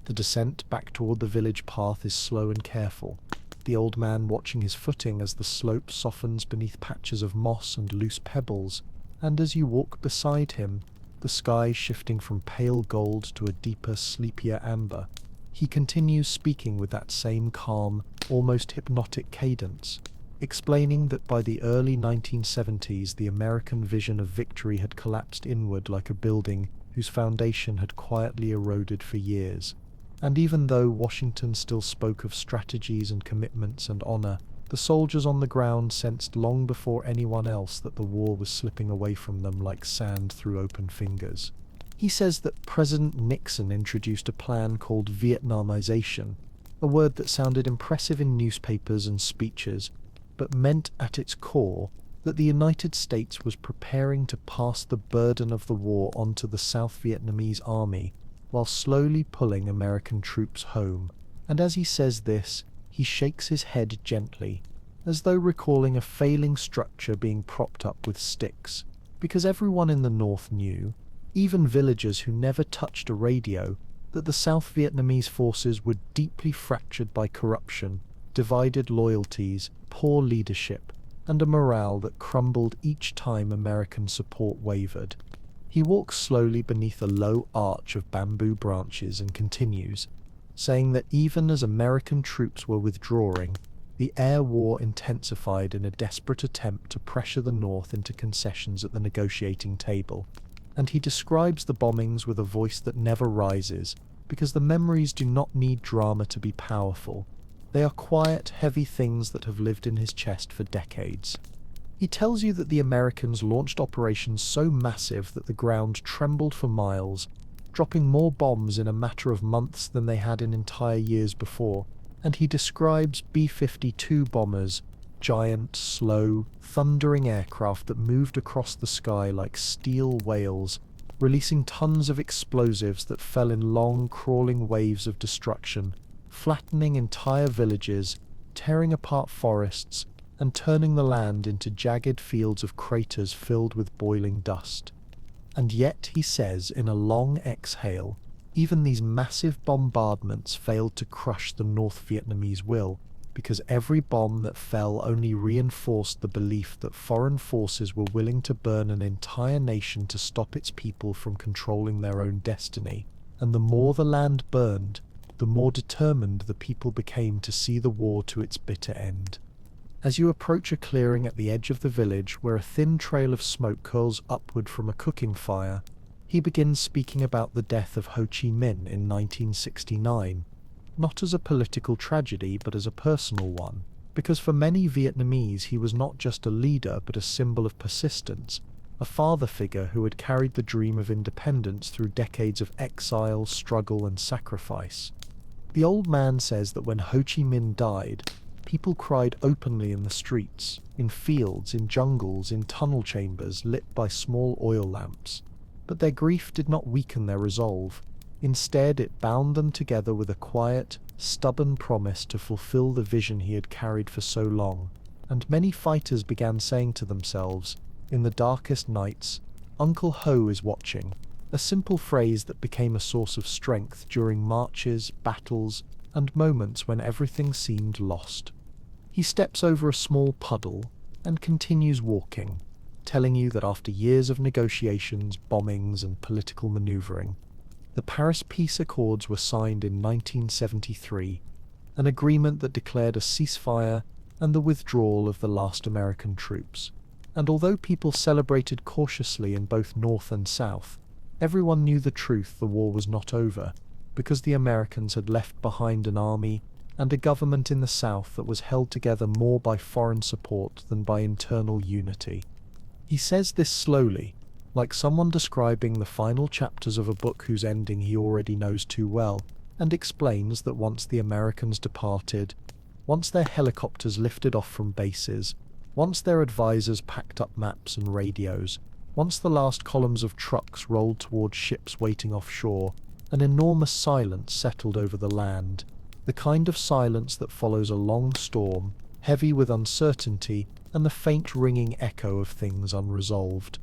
The descent back toward the village path is slow and careful, the old man watching his footing as the slope softens beneath patches of moss and loose pebbles, and as you walk beside him, the sky shifting from pale gold to a deeper, sleepier amber. He continues speaking with that same calm, almost hypnotic cadence, explaining that by the early 1970s the American vision of victory had collapsed inward like a building whose foundation had quietly eroded for years. And even though Washington still spoke of strategies and commitments and honor, the soldiers on the ground sensed long before anyone else that the war was slipping away from them like sand through open fingers. He says that President Nixon introduced a plan called Vietnamization, a word that sounded impressive in newspapers and speeches, but meant at its core that the United States was preparing to pass the burden of the war onto the South Vietnamese army, while slowly pulling American troops home. And as he says this, he shakes his head gently, as though recalling a failing structure being propped up with sticks. Because everyone in the North knew, even villagers who never touched a radio, that the South Vietnamese forces were deeply fractured by corruption, divided loyalties, poor leadership, and a morale that crumbled each time American support wavered. He walks slowly beneath a low arch of bamboo branches and continues, saying that even as American troops were withdrawing, the air war intensified in a desperate attempt to pressure the North into concessions at the negotiating table. And he describes the bombings with a voice that never rises, because the memories do not need drama to be powerful. They are quiet, heavy things that have lived in his chest for decades. He tells you that the Americans launched operations so massive that the ground trembled for miles, dropping more bombs in a matter of months than they had in entire years before. And he describes B-52 bombers, giant, slow, thundering aircraft that moved across the sky like steel whales, releasing tons of explosives that fell in long, crawling waves of destruction, flattening entire villages, tearing apart forests, and turning the land into jagged fields of craters filled with boiling dust. And yet, he says in a long exhale, even these massive bombardments failed to crush the North Vietnamese will, because every bomb that fell only reinforced the belief that foreign forces were willing to burn an entire nation to stop its people from controlling their own destiny. And the more the land burned, the more determined the people became to see the war to its bitter end. As you approach a clearing at the edge of the village where a thin trail of smoke curls upward from a cooking fire, he begins speaking about the death of Ho Chi Minh in 1969, not as a political tragedy but as a personal one, because for many Vietnamese he was not just a leader but a symbol of persistence, a father figure who had carried the dream of independence through decades of exile, struggle and sacrifice. The old man says that when Ho Chi Minh died, people cried openly in the streets, in fields, in jungles, in tunnel chambers lit by small oil lamps. But their grief did not weaken their resolve. Instead, it bound them together with a quiet, stubborn promise to fulfill the vision he had carried for so long. And many fighters began saying to themselves, in the darkest nights, "Uncle Ho is watching," a simple phrase that became a source of strength during marches, battles, and moments when everything seemed lost. He steps over a small puddle and continues walking, telling you that after years of negotiations, bombings, and political maneuvering, the Paris Peace Accords were signed in 1973, an agreement that declared a ceasefire and the withdrawal of the last American troops. And although people celebrated cautiously in both North and South, everyone knew the truth: the war was not over, because the Americans had left behind an army and a government in the South that was held together more by foreign support than by internal unity. He says this slowly, like someone describing the final chapters of a book whose ending he already knows too well, and explains that once the Americans departed, once their helicopters lifted off from bases, once their advisors packed up maps and radios, once the last columns of trucks rolled toward ships waiting offshore, an enormous silence settled over the land, the kind of silence that follows a long storm, heavy with uncertainty and the faint ringing echo of things unresolved.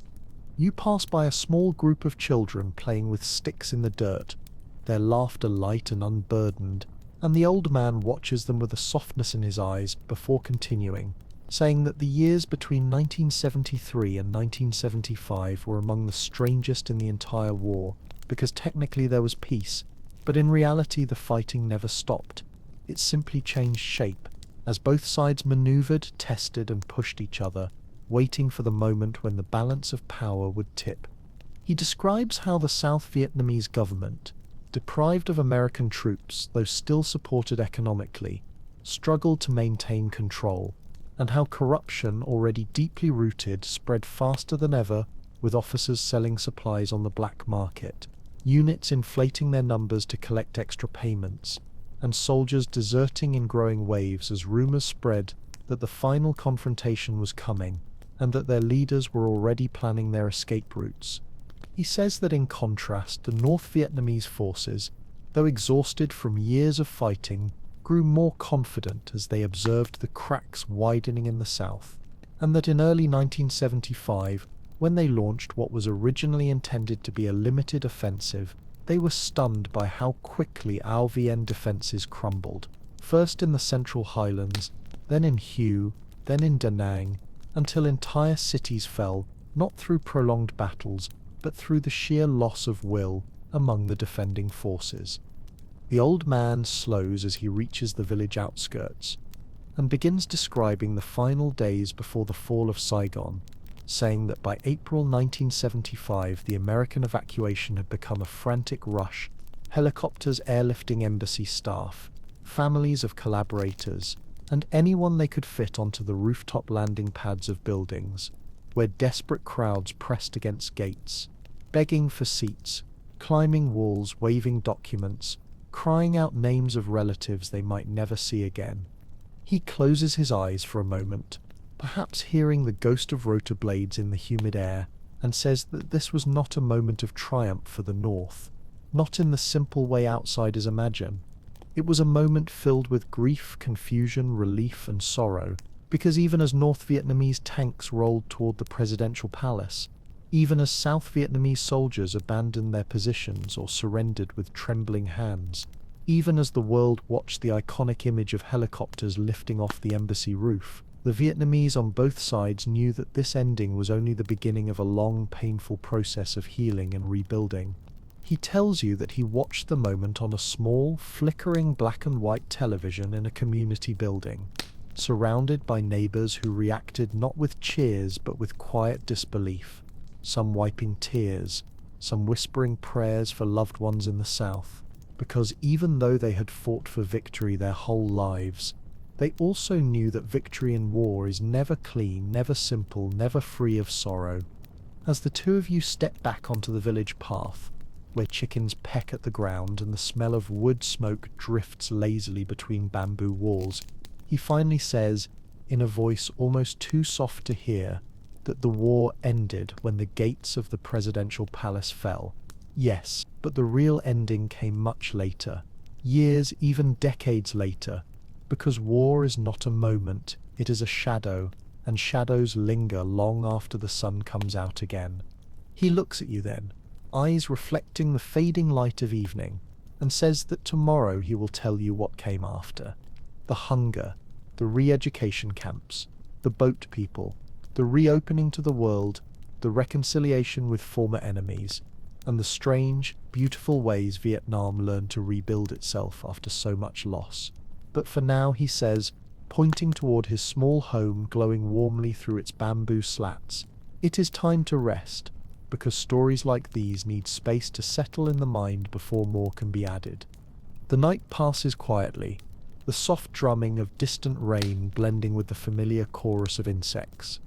You pass by a small group of children playing with sticks in the dirt, their laughter light and unburdened, and the old man watches them with a softness in his eyes before continuing, saying that the years between 1973 and 1975 were among the strangest in the entire war, because technically there was peace, but in reality the fighting never stopped. It simply changed shape, as both sides maneuvered, tested and pushed each other, waiting for the moment when the balance of power would tip. He describes how the South Vietnamese government, deprived of American troops though still supported economically, struggled to maintain control, and how corruption, already deeply rooted, spread faster than ever, with officers selling supplies on the black market, units inflating their numbers to collect extra payments, and soldiers deserting in growing waves as rumors spread that the final confrontation was coming, and that their leaders were already planning their escape routes. He says that in contrast, the North Vietnamese forces, though exhausted from years of fighting, grew more confident as they observed the cracks widening in the south, and that in early 1975, when they launched what was originally intended to be a limited offensive, they were stunned by how quickly our VN defences crumbled, first in the Central Highlands, then in Hue, then in Da Nang, until entire cities fell, not through prolonged battles, but through the sheer loss of will among the defending forces. The old man slows as he reaches the village outskirts, and begins describing the final days before the fall of Saigon, saying that by April 1975 the American evacuation had become a frantic rush, helicopters airlifting embassy staff, families of collaborators, and anyone they could fit onto the rooftop landing pads of buildings, where desperate crowds pressed against gates, begging for seats, climbing walls, waving documents, crying out names of relatives they might never see again. He closes his eyes for a moment, perhaps hearing the ghost of rotor blades in the humid air, and says that this was not a moment of triumph for the North, not in the simple way outsiders imagine. It was a moment filled with grief, confusion, relief, and sorrow, because even as North Vietnamese tanks rolled toward the presidential palace, even as South Vietnamese soldiers abandoned their positions or surrendered with trembling hands, even as the world watched the iconic image of helicopters lifting off the embassy roof, the Vietnamese on both sides knew that this ending was only the beginning of a long, painful process of healing and rebuilding. He tells you that he watched the moment on a small, flickering black and white television in a community building, surrounded by neighbors who reacted not with cheers but with quiet disbelief, some wiping tears, some whispering prayers for loved ones in the south, because even though they had fought for victory their whole lives, they also knew that victory in war is never clean, never simple, never free of sorrow. As the two of you step back onto the village path, where chickens peck at the ground and the smell of wood smoke drifts lazily between bamboo walls, he finally says, in a voice almost too soft to hear, that the war ended when the gates of the presidential palace fell. Yes, but the real ending came much later, years, even decades later, because war is not a moment, it is a shadow, and shadows linger long after the sun comes out again. He looks at you then, eyes reflecting the fading light of evening, and says that tomorrow he will tell you what came after. The hunger, the re-education camps, the boat people, the reopening to the world, the reconciliation with former enemies, and the strange, beautiful ways Vietnam learned to rebuild itself after so much loss. But for now, he says, pointing toward his small home glowing warmly through its bamboo slats, it is time to rest, because stories like these need space to settle in the mind before more can be added. The night passes quietly, the soft drumming of distant rain blending with the familiar chorus of insects.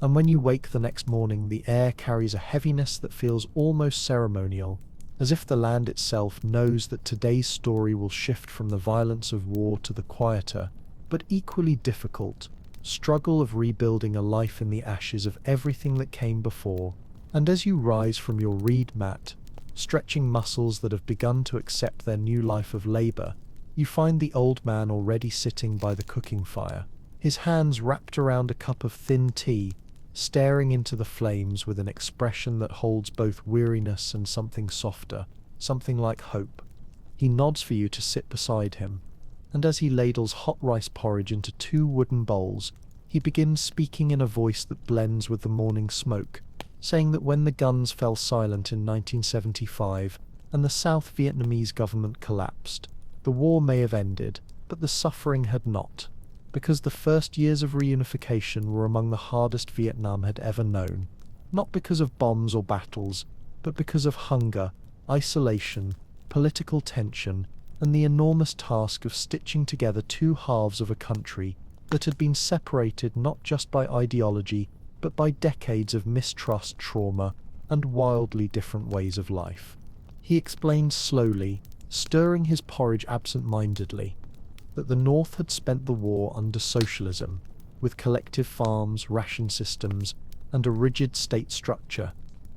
And when you wake the next morning, the air carries a heaviness that feels almost ceremonial, as if the land itself knows that today's story will shift from the violence of war to the quieter, but equally difficult, struggle of rebuilding a life in the ashes of everything that came before. And as you rise from your reed mat, stretching muscles that have begun to accept their new life of labor, you find the old man already sitting by the cooking fire, his hands wrapped around a cup of thin tea, staring into the flames with an expression that holds both weariness and something softer, something like hope. He nods for you to sit beside him, and as he ladles hot rice porridge into 2 wooden bowls, he begins speaking in a voice that blends with the morning smoke, saying that when the guns fell silent in 1975 and the South Vietnamese government collapsed, the war may have ended, but the suffering had not, because the first years of reunification were among the hardest Vietnam had ever known, not because of bombs or battles, but because of hunger, isolation, political tension, and the enormous task of stitching together 2 halves of a country that had been separated not just by ideology, but by decades of mistrust, trauma, and wildly different ways of life. He explained slowly, stirring his porridge absent-mindedly, that the North had spent the war under socialism, with collective farms, ration systems, and a rigid state structure,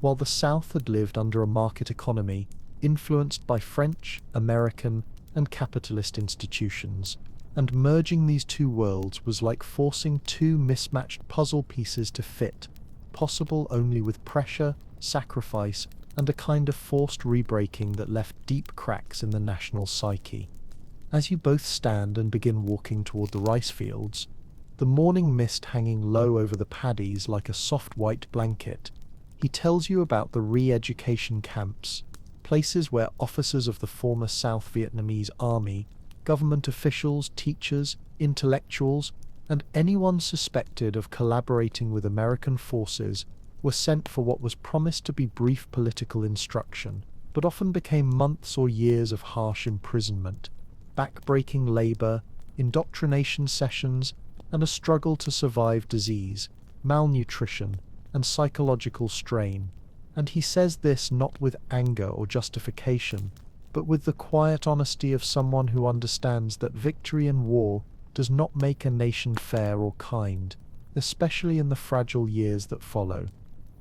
while the South had lived under a market economy influenced by French, American, and capitalist institutions. And merging these two worlds was like forcing two mismatched puzzle pieces to fit, possible only with pressure, sacrifice, and a kind of forced rebreaking that left deep cracks in the national psyche. As you both stand and begin walking toward the rice fields, the morning mist hanging low over the paddies like a soft white blanket, he tells you about the re-education camps, places where officers of the former South Vietnamese army, government officials, teachers, intellectuals, and anyone suspected of collaborating with American forces were sent for what was promised to be brief political instruction, but often became months or years of harsh imprisonment, back-breaking labor, indoctrination sessions, and a struggle to survive disease, malnutrition, and psychological strain. And he says this not with anger or justification, but with the quiet honesty of someone who understands that victory in war does not make a nation fair or kind, especially in the fragile years that follow.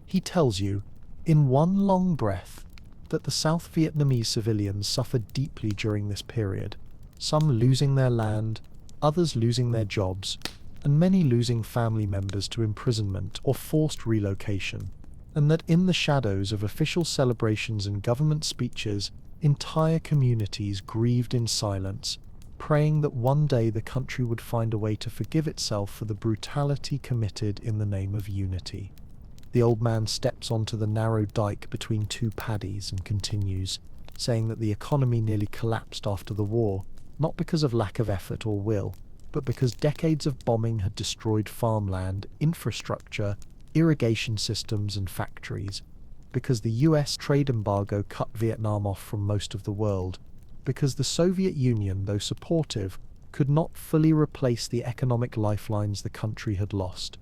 He tells you, in one long breath, that the South Vietnamese civilians suffered deeply during this period, some losing their land, others losing their jobs, and many losing family members to imprisonment or forced relocation, and that in the shadows of official celebrations and government speeches, entire communities grieved in silence, praying that one day the country would find a way to forgive itself for the brutality committed in the name of unity. The old man steps onto the narrow dike between two paddies and continues, saying that the economy nearly collapsed after the war, not because of lack of effort or will, but because decades of bombing had destroyed farmland, infrastructure, irrigation systems, and factories, because the US trade embargo cut Vietnam off from most of the world, because the Soviet Union, though supportive, could not fully replace the economic lifelines the country had lost,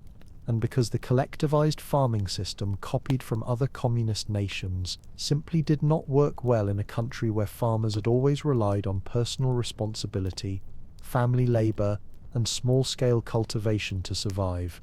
and because the collectivized farming system copied from other communist nations simply did not work well in a country where farmers had always relied on personal responsibility, family labor, and small-scale cultivation to survive.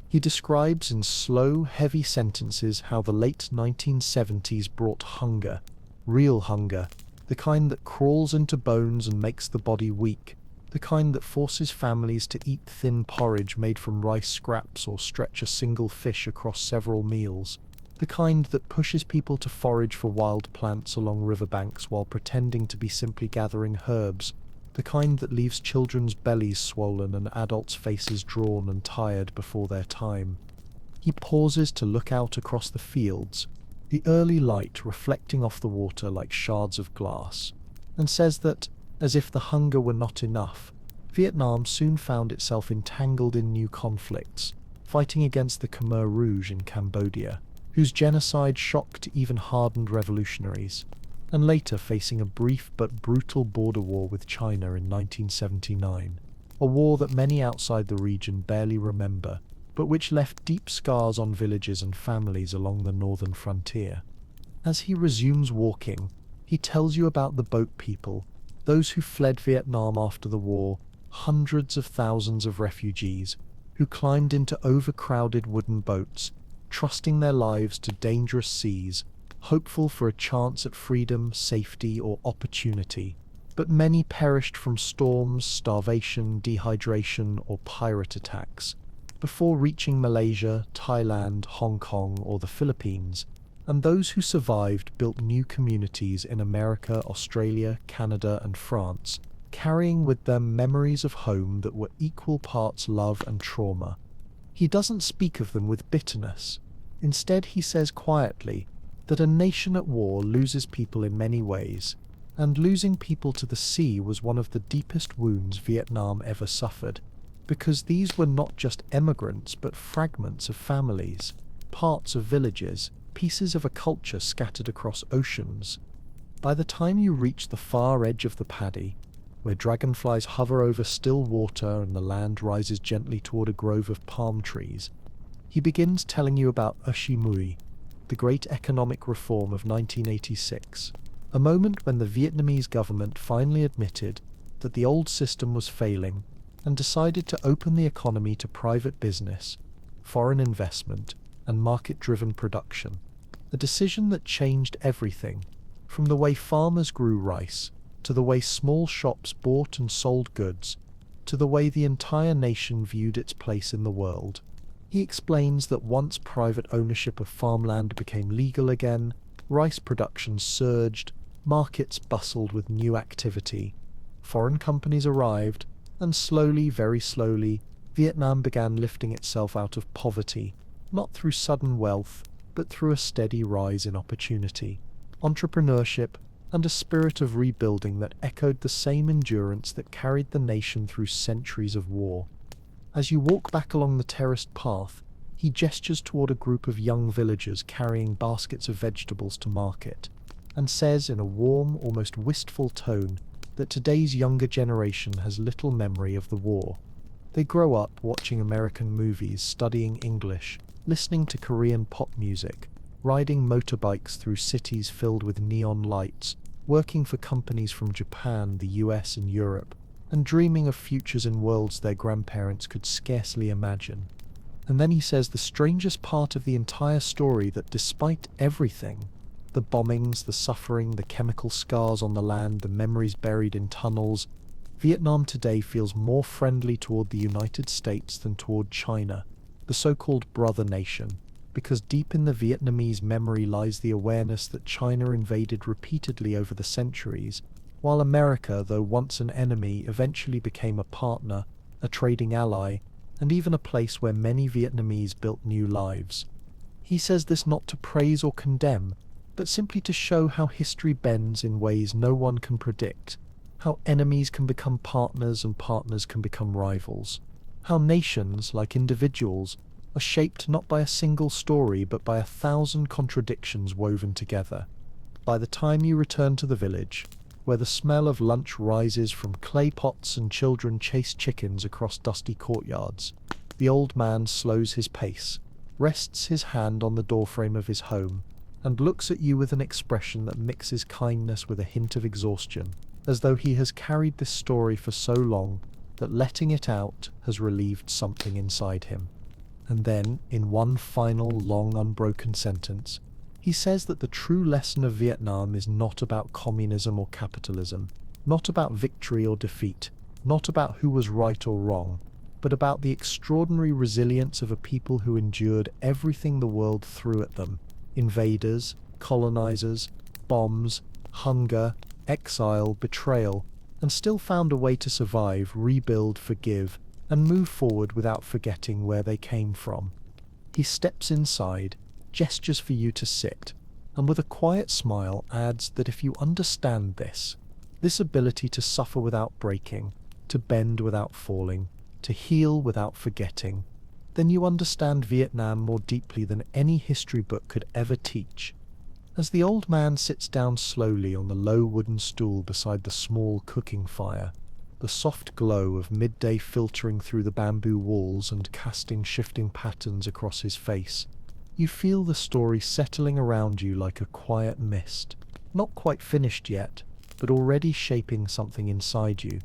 He describes in slow, heavy sentences how the late 1970s brought hunger, real hunger, the kind that crawls into bones and makes the body weak, the kind that forces families to eat thin porridge made from rice scraps or stretch a single fish across several meals, the kind that pushes people to forage for wild plants along riverbanks while pretending to be simply gathering herbs, the kind that leaves children's bellies swollen and adults' faces drawn and tired before their time. He pauses to look out across the fields, the early light reflecting off the water like shards of glass, and says that, as if the hunger were not enough, Vietnam soon found itself entangled in new conflicts, fighting against the Khmer Rouge in Cambodia, whose genocide shocked even hardened revolutionaries, and later facing a brief but brutal border war with China in 1979, a war that many outside the region barely remember, but which left deep scars on villages and families along the northern frontier. As he resumes walking, he tells you about the boat people, those who fled Vietnam after the war, hundreds of thousands of refugees, who climbed into overcrowded wooden boats, trusting their lives to dangerous seas, hopeful for a chance at freedom, safety, or opportunity. But many perished from storms, starvation, dehydration, or pirate attacks, before reaching Malaysia, Thailand, Hong Kong, or the Philippines, and those who survived built new communities in America, Australia, Canada, and France, carrying with them memories of home that were equal parts love and trauma. He doesn't speak of them with bitterness. Instead, he says quietly that a nation at war loses people in many ways, and losing people to the sea was one of the deepest wounds Vietnam ever suffered, because these were not just emigrants but fragments of families, parts of villages, pieces of a culture scattered across oceans. By the time you reach the far edge of the paddy, where dragonflies hover over still water and the land rises gently toward a grove of palm trees, he begins telling you about Ushi Mui, the great economic reform of 1986, a moment when the Vietnamese government finally admitted that the old system was failing and decided to open the economy to private business, foreign investment, and market-driven production. a decision that changed everything, from the way farmers grew rice, to the way small shops bought and sold goods, to the way the entire nation viewed its place in the world. He explains that once private ownership of farmland became legal again, rice production surged, markets bustled with new activity, foreign companies arrived, and slowly, very slowly, Vietnam began lifting itself out of poverty, not through sudden wealth, but through a steady rise in opportunity, entrepreneurship, and a spirit of rebuilding that echoed the same endurance that carried the nation through centuries of war. As you walk back along the terraced path, he gestures toward a group of young villagers carrying baskets of vegetables to market, and says in a warm, almost wistful tone that today's younger generation has little memory of the war. They grow up watching American movies, studying English, listening to Korean pop music, riding motorbikes through cities filled with neon lights, working for companies from Japan, the US, and Europe, and dreaming of futures in worlds their grandparents could scarcely imagine. And then he says the strangest part of the entire story, that despite everything, the bombings, the suffering, the chemical scars on the land, the memories buried in tunnels, Vietnam today feels more friendly toward the United States than toward China, the so-called brother nation, because deep in the Vietnamese memory lies the awareness that China invaded repeatedly over the centuries, while America, though once an enemy, eventually became a partner, a trading ally, and even a place where many Vietnamese built new lives. He says this not to praise or condemn, but simply to show how history bends in ways no one can predict, how enemies can become partners and partners can become rivals, how nations, like individuals, are shaped not by a single story but by 1,000 contradictions woven together. By the time you return to the village, where the smell of lunch rises from clay pots and children chase chickens across dusty courtyards, the old man slows his pace, rests his hand on the doorframe of his home, and looks at you with an expression that mixes kindness with a hint of exhaustion, as though he has carried this story for so long that letting it out has relieved something inside him. And then, in one final, long, unbroken sentence, he says that the true lesson of Vietnam is not about communism or capitalism, not about victory or defeat, not about who was right or wrong, but about the extraordinary resilience of a people who endured everything the world threw at them: invaders, colonizers, bombs, hunger, exile, betrayal, and still found a way to survive, rebuild, forgive, and move forward without forgetting where they came from. He steps inside, gestures for you to sit, and with a quiet smile adds that if you understand this ability to suffer without breaking, to bend without falling, to heal without forgetting, then you understand Vietnam more deeply than any history book could ever teach. As the old man sits down slowly on the low wooden stool beside the small cooking fire, the soft glow of midday filtering through the bamboo walls and casting shifting patterns across his face, you feel the story settling around you like a quiet mist, not quite finished yet, but already shaping something inside you.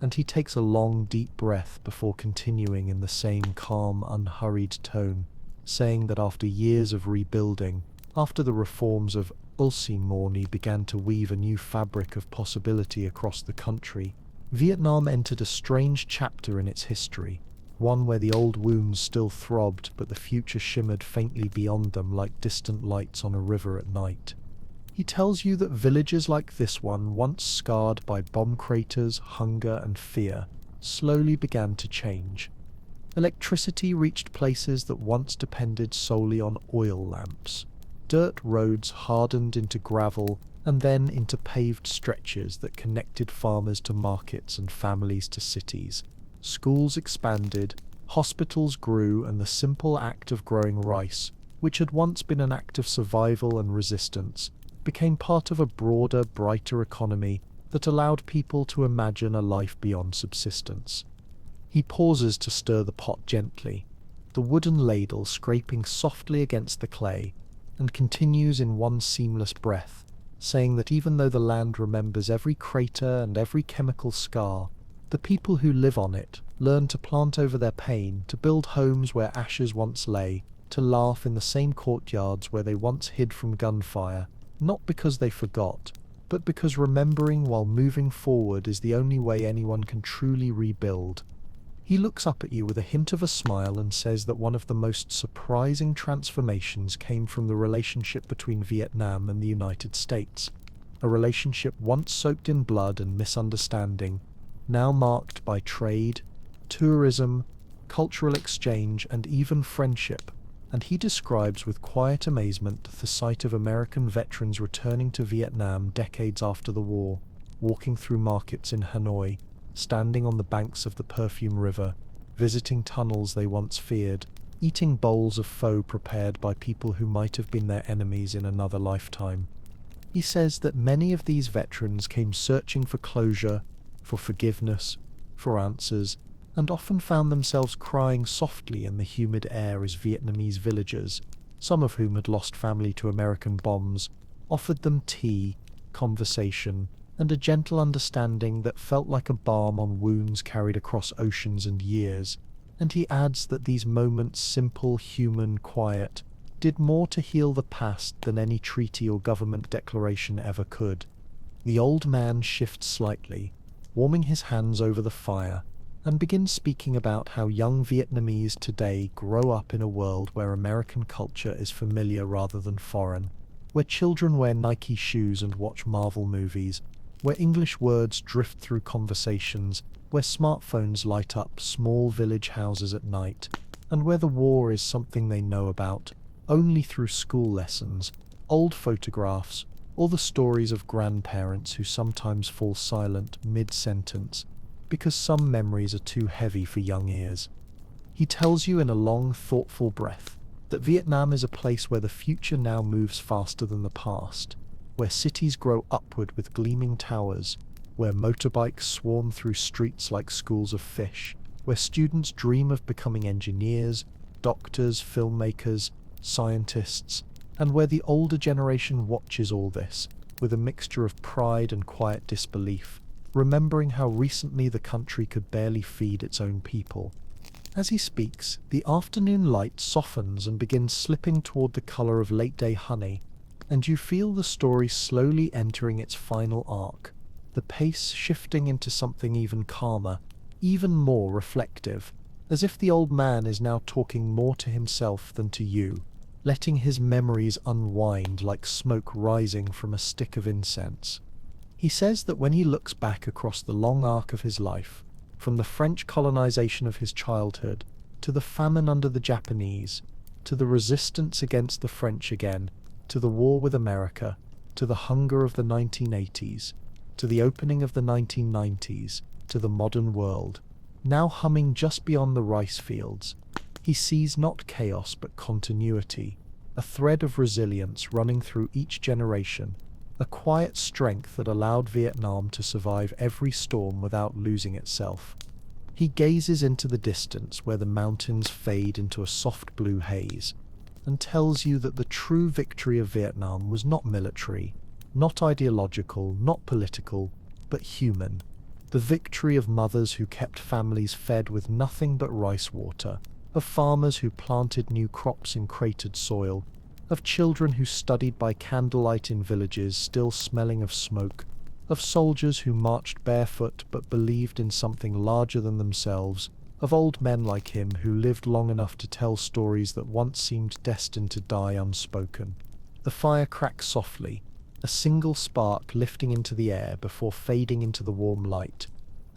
And he takes a long, deep breath before continuing in the same calm, unhurried tone, saying that after years of rebuilding, after the reforms of Ulsi Morny began to weave a new fabric of possibility across the country, Vietnam entered a strange chapter in its history, one where the old wounds still throbbed but the future shimmered faintly beyond them like distant lights on a river at night. He tells you that villages like this one, once scarred by bomb craters, hunger, and fear, slowly began to change. Electricity reached places that once depended solely on oil lamps. Dirt roads hardened into gravel and then into paved stretches that connected farmers to markets and families to cities. Schools expanded, hospitals grew, and the simple act of growing rice, which had once been an act of survival and resistance, became part of a broader, brighter economy that allowed people to imagine a life beyond subsistence. He pauses to stir the pot gently, the wooden ladle scraping softly against the clay, and continues in one seamless breath, saying that even though the land remembers every crater and every chemical scar, the people who live on it learn to plant over their pain, to build homes where ashes once lay, to laugh in the same courtyards where they once hid from gunfire, not because they forgot, but because remembering while moving forward is the only way anyone can truly rebuild. He looks up at you with a hint of a smile and says that one of the most surprising transformations came from the relationship between Vietnam and the United States, a relationship once soaked in blood and misunderstanding, now marked by trade, tourism, cultural exchange, and even friendship. And he describes with quiet amazement the sight of American veterans returning to Vietnam decades after the war, walking through markets in Hanoi, standing on the banks of the Perfume River, visiting tunnels they once feared, eating bowls of pho prepared by people who might have been their enemies in another lifetime. He says that many of these veterans came searching for closure, for forgiveness, for answers, and often found themselves crying softly in the humid air as Vietnamese villagers, some of whom had lost family to American bombs, offered them tea, conversation, and a gentle understanding that felt like a balm on wounds carried across oceans and years. And he adds that these moments, simple, human, quiet, did more to heal the past than any treaty or government declaration ever could. The old man shifts slightly, warming his hands over the fire, and begins speaking about how young Vietnamese today grow up in a world where American culture is familiar rather than foreign, where children wear Nike shoes and watch Marvel movies, where English words drift through conversations, where smartphones light up small village houses at night, and where the war is something they know about only through school lessons, old photographs, or the stories of grandparents who sometimes fall silent mid-sentence because some memories are too heavy for young ears. He tells you in a long, thoughtful breath that Vietnam is a place where the future now moves faster than the past, where cities grow upward with gleaming towers, where motorbikes swarm through streets like schools of fish, where students dream of becoming engineers, doctors, filmmakers, scientists, and where the older generation watches all this with a mixture of pride and quiet disbelief, remembering how recently the country could barely feed its own people. As he speaks, the afternoon light softens and begins slipping toward the color of late-day honey, and you feel the story slowly entering its final arc, the pace shifting into something even calmer, even more reflective, as if the old man is now talking more to himself than to you, letting his memories unwind like smoke rising from a stick of incense. He says that when he looks back across the long arc of his life, from the French colonization of his childhood, to the famine under the Japanese, to the resistance against the French again, to the war with America, to the hunger of the 1980s, to the opening of the 1990s, to the modern world, now humming just beyond the rice fields, he sees not chaos but continuity, a thread of resilience running through each generation, a quiet strength that allowed Vietnam to survive every storm without losing itself. He gazes into the distance where the mountains fade into a soft blue haze, and tells you that the true victory of Vietnam was not military, not ideological, not political, but human. The victory of mothers who kept families fed with nothing but rice water, of farmers who planted new crops in cratered soil, of children who studied by candlelight in villages still smelling of smoke, of soldiers who marched barefoot but believed in something larger than themselves, of old men like him who lived long enough to tell stories that once seemed destined to die unspoken. The fire cracks softly, a single spark lifting into the air before fading into the warm light,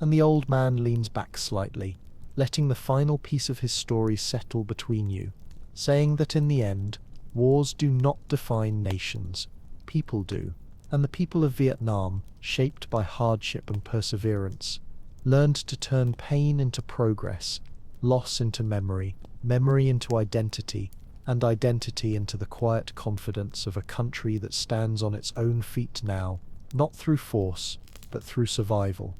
and the old man leans back slightly, letting the final piece of his story settle between you, saying that in the end, wars do not define nations, people do, and the people of Vietnam, shaped by hardship and perseverance, learned to turn pain into progress, loss into memory, memory into identity, and identity into the quiet confidence of a country that stands on its own feet now, not through force, but through survival.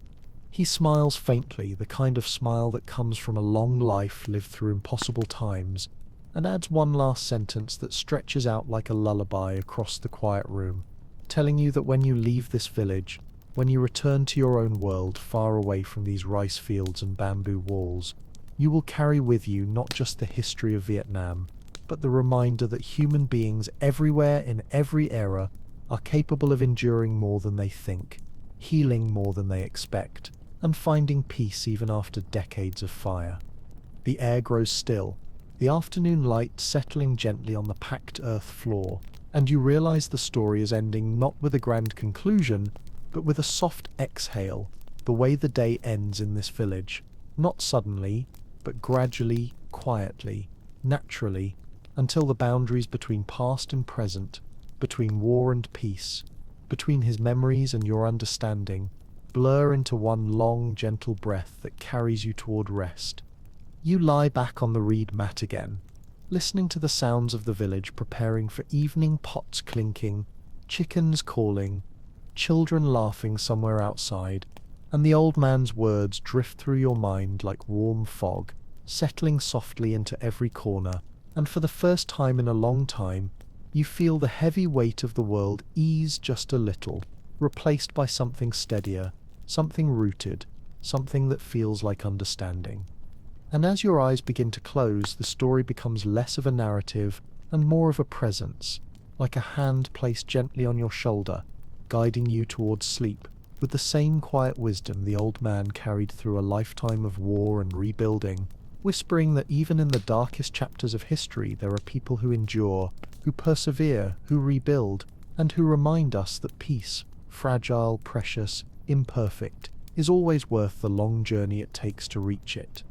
He smiles faintly, the kind of smile that comes from a long life lived through impossible times, and adds one last sentence that stretches out like a lullaby across the quiet room, telling you that when you leave this village, when you return to your own world far away from these rice fields and bamboo walls, you will carry with you not just the history of Vietnam, but the reminder that human beings everywhere in every era are capable of enduring more than they think, healing more than they expect, and finding peace even after decades of fire. The air grows still, the afternoon light settling gently on the packed earth floor, and you realize the story is ending not with a grand conclusion, but with a soft exhale, the way the day ends in this village, not suddenly, but gradually, quietly, naturally, until the boundaries between past and present, between war and peace, between his memories and your understanding, blur into one long, gentle breath that carries you toward rest. You lie back on the reed mat again, listening to the sounds of the village preparing for evening, pots clinking, chickens calling, children laughing somewhere outside, and the old man's words drift through your mind like warm fog, settling softly into every corner, and for the first time in a long time, you feel the heavy weight of the world ease just a little, replaced by something steadier, something rooted, something that feels like understanding. And as your eyes begin to close, the story becomes less of a narrative and more of a presence, like a hand placed gently on your shoulder, guiding you towards sleep, with the same quiet wisdom the old man carried through a lifetime of war and rebuilding, whispering that even in the darkest chapters of history there are people who endure, who persevere, who rebuild, and who remind us that peace, fragile, precious, imperfect, is always worth the long journey it takes to reach it.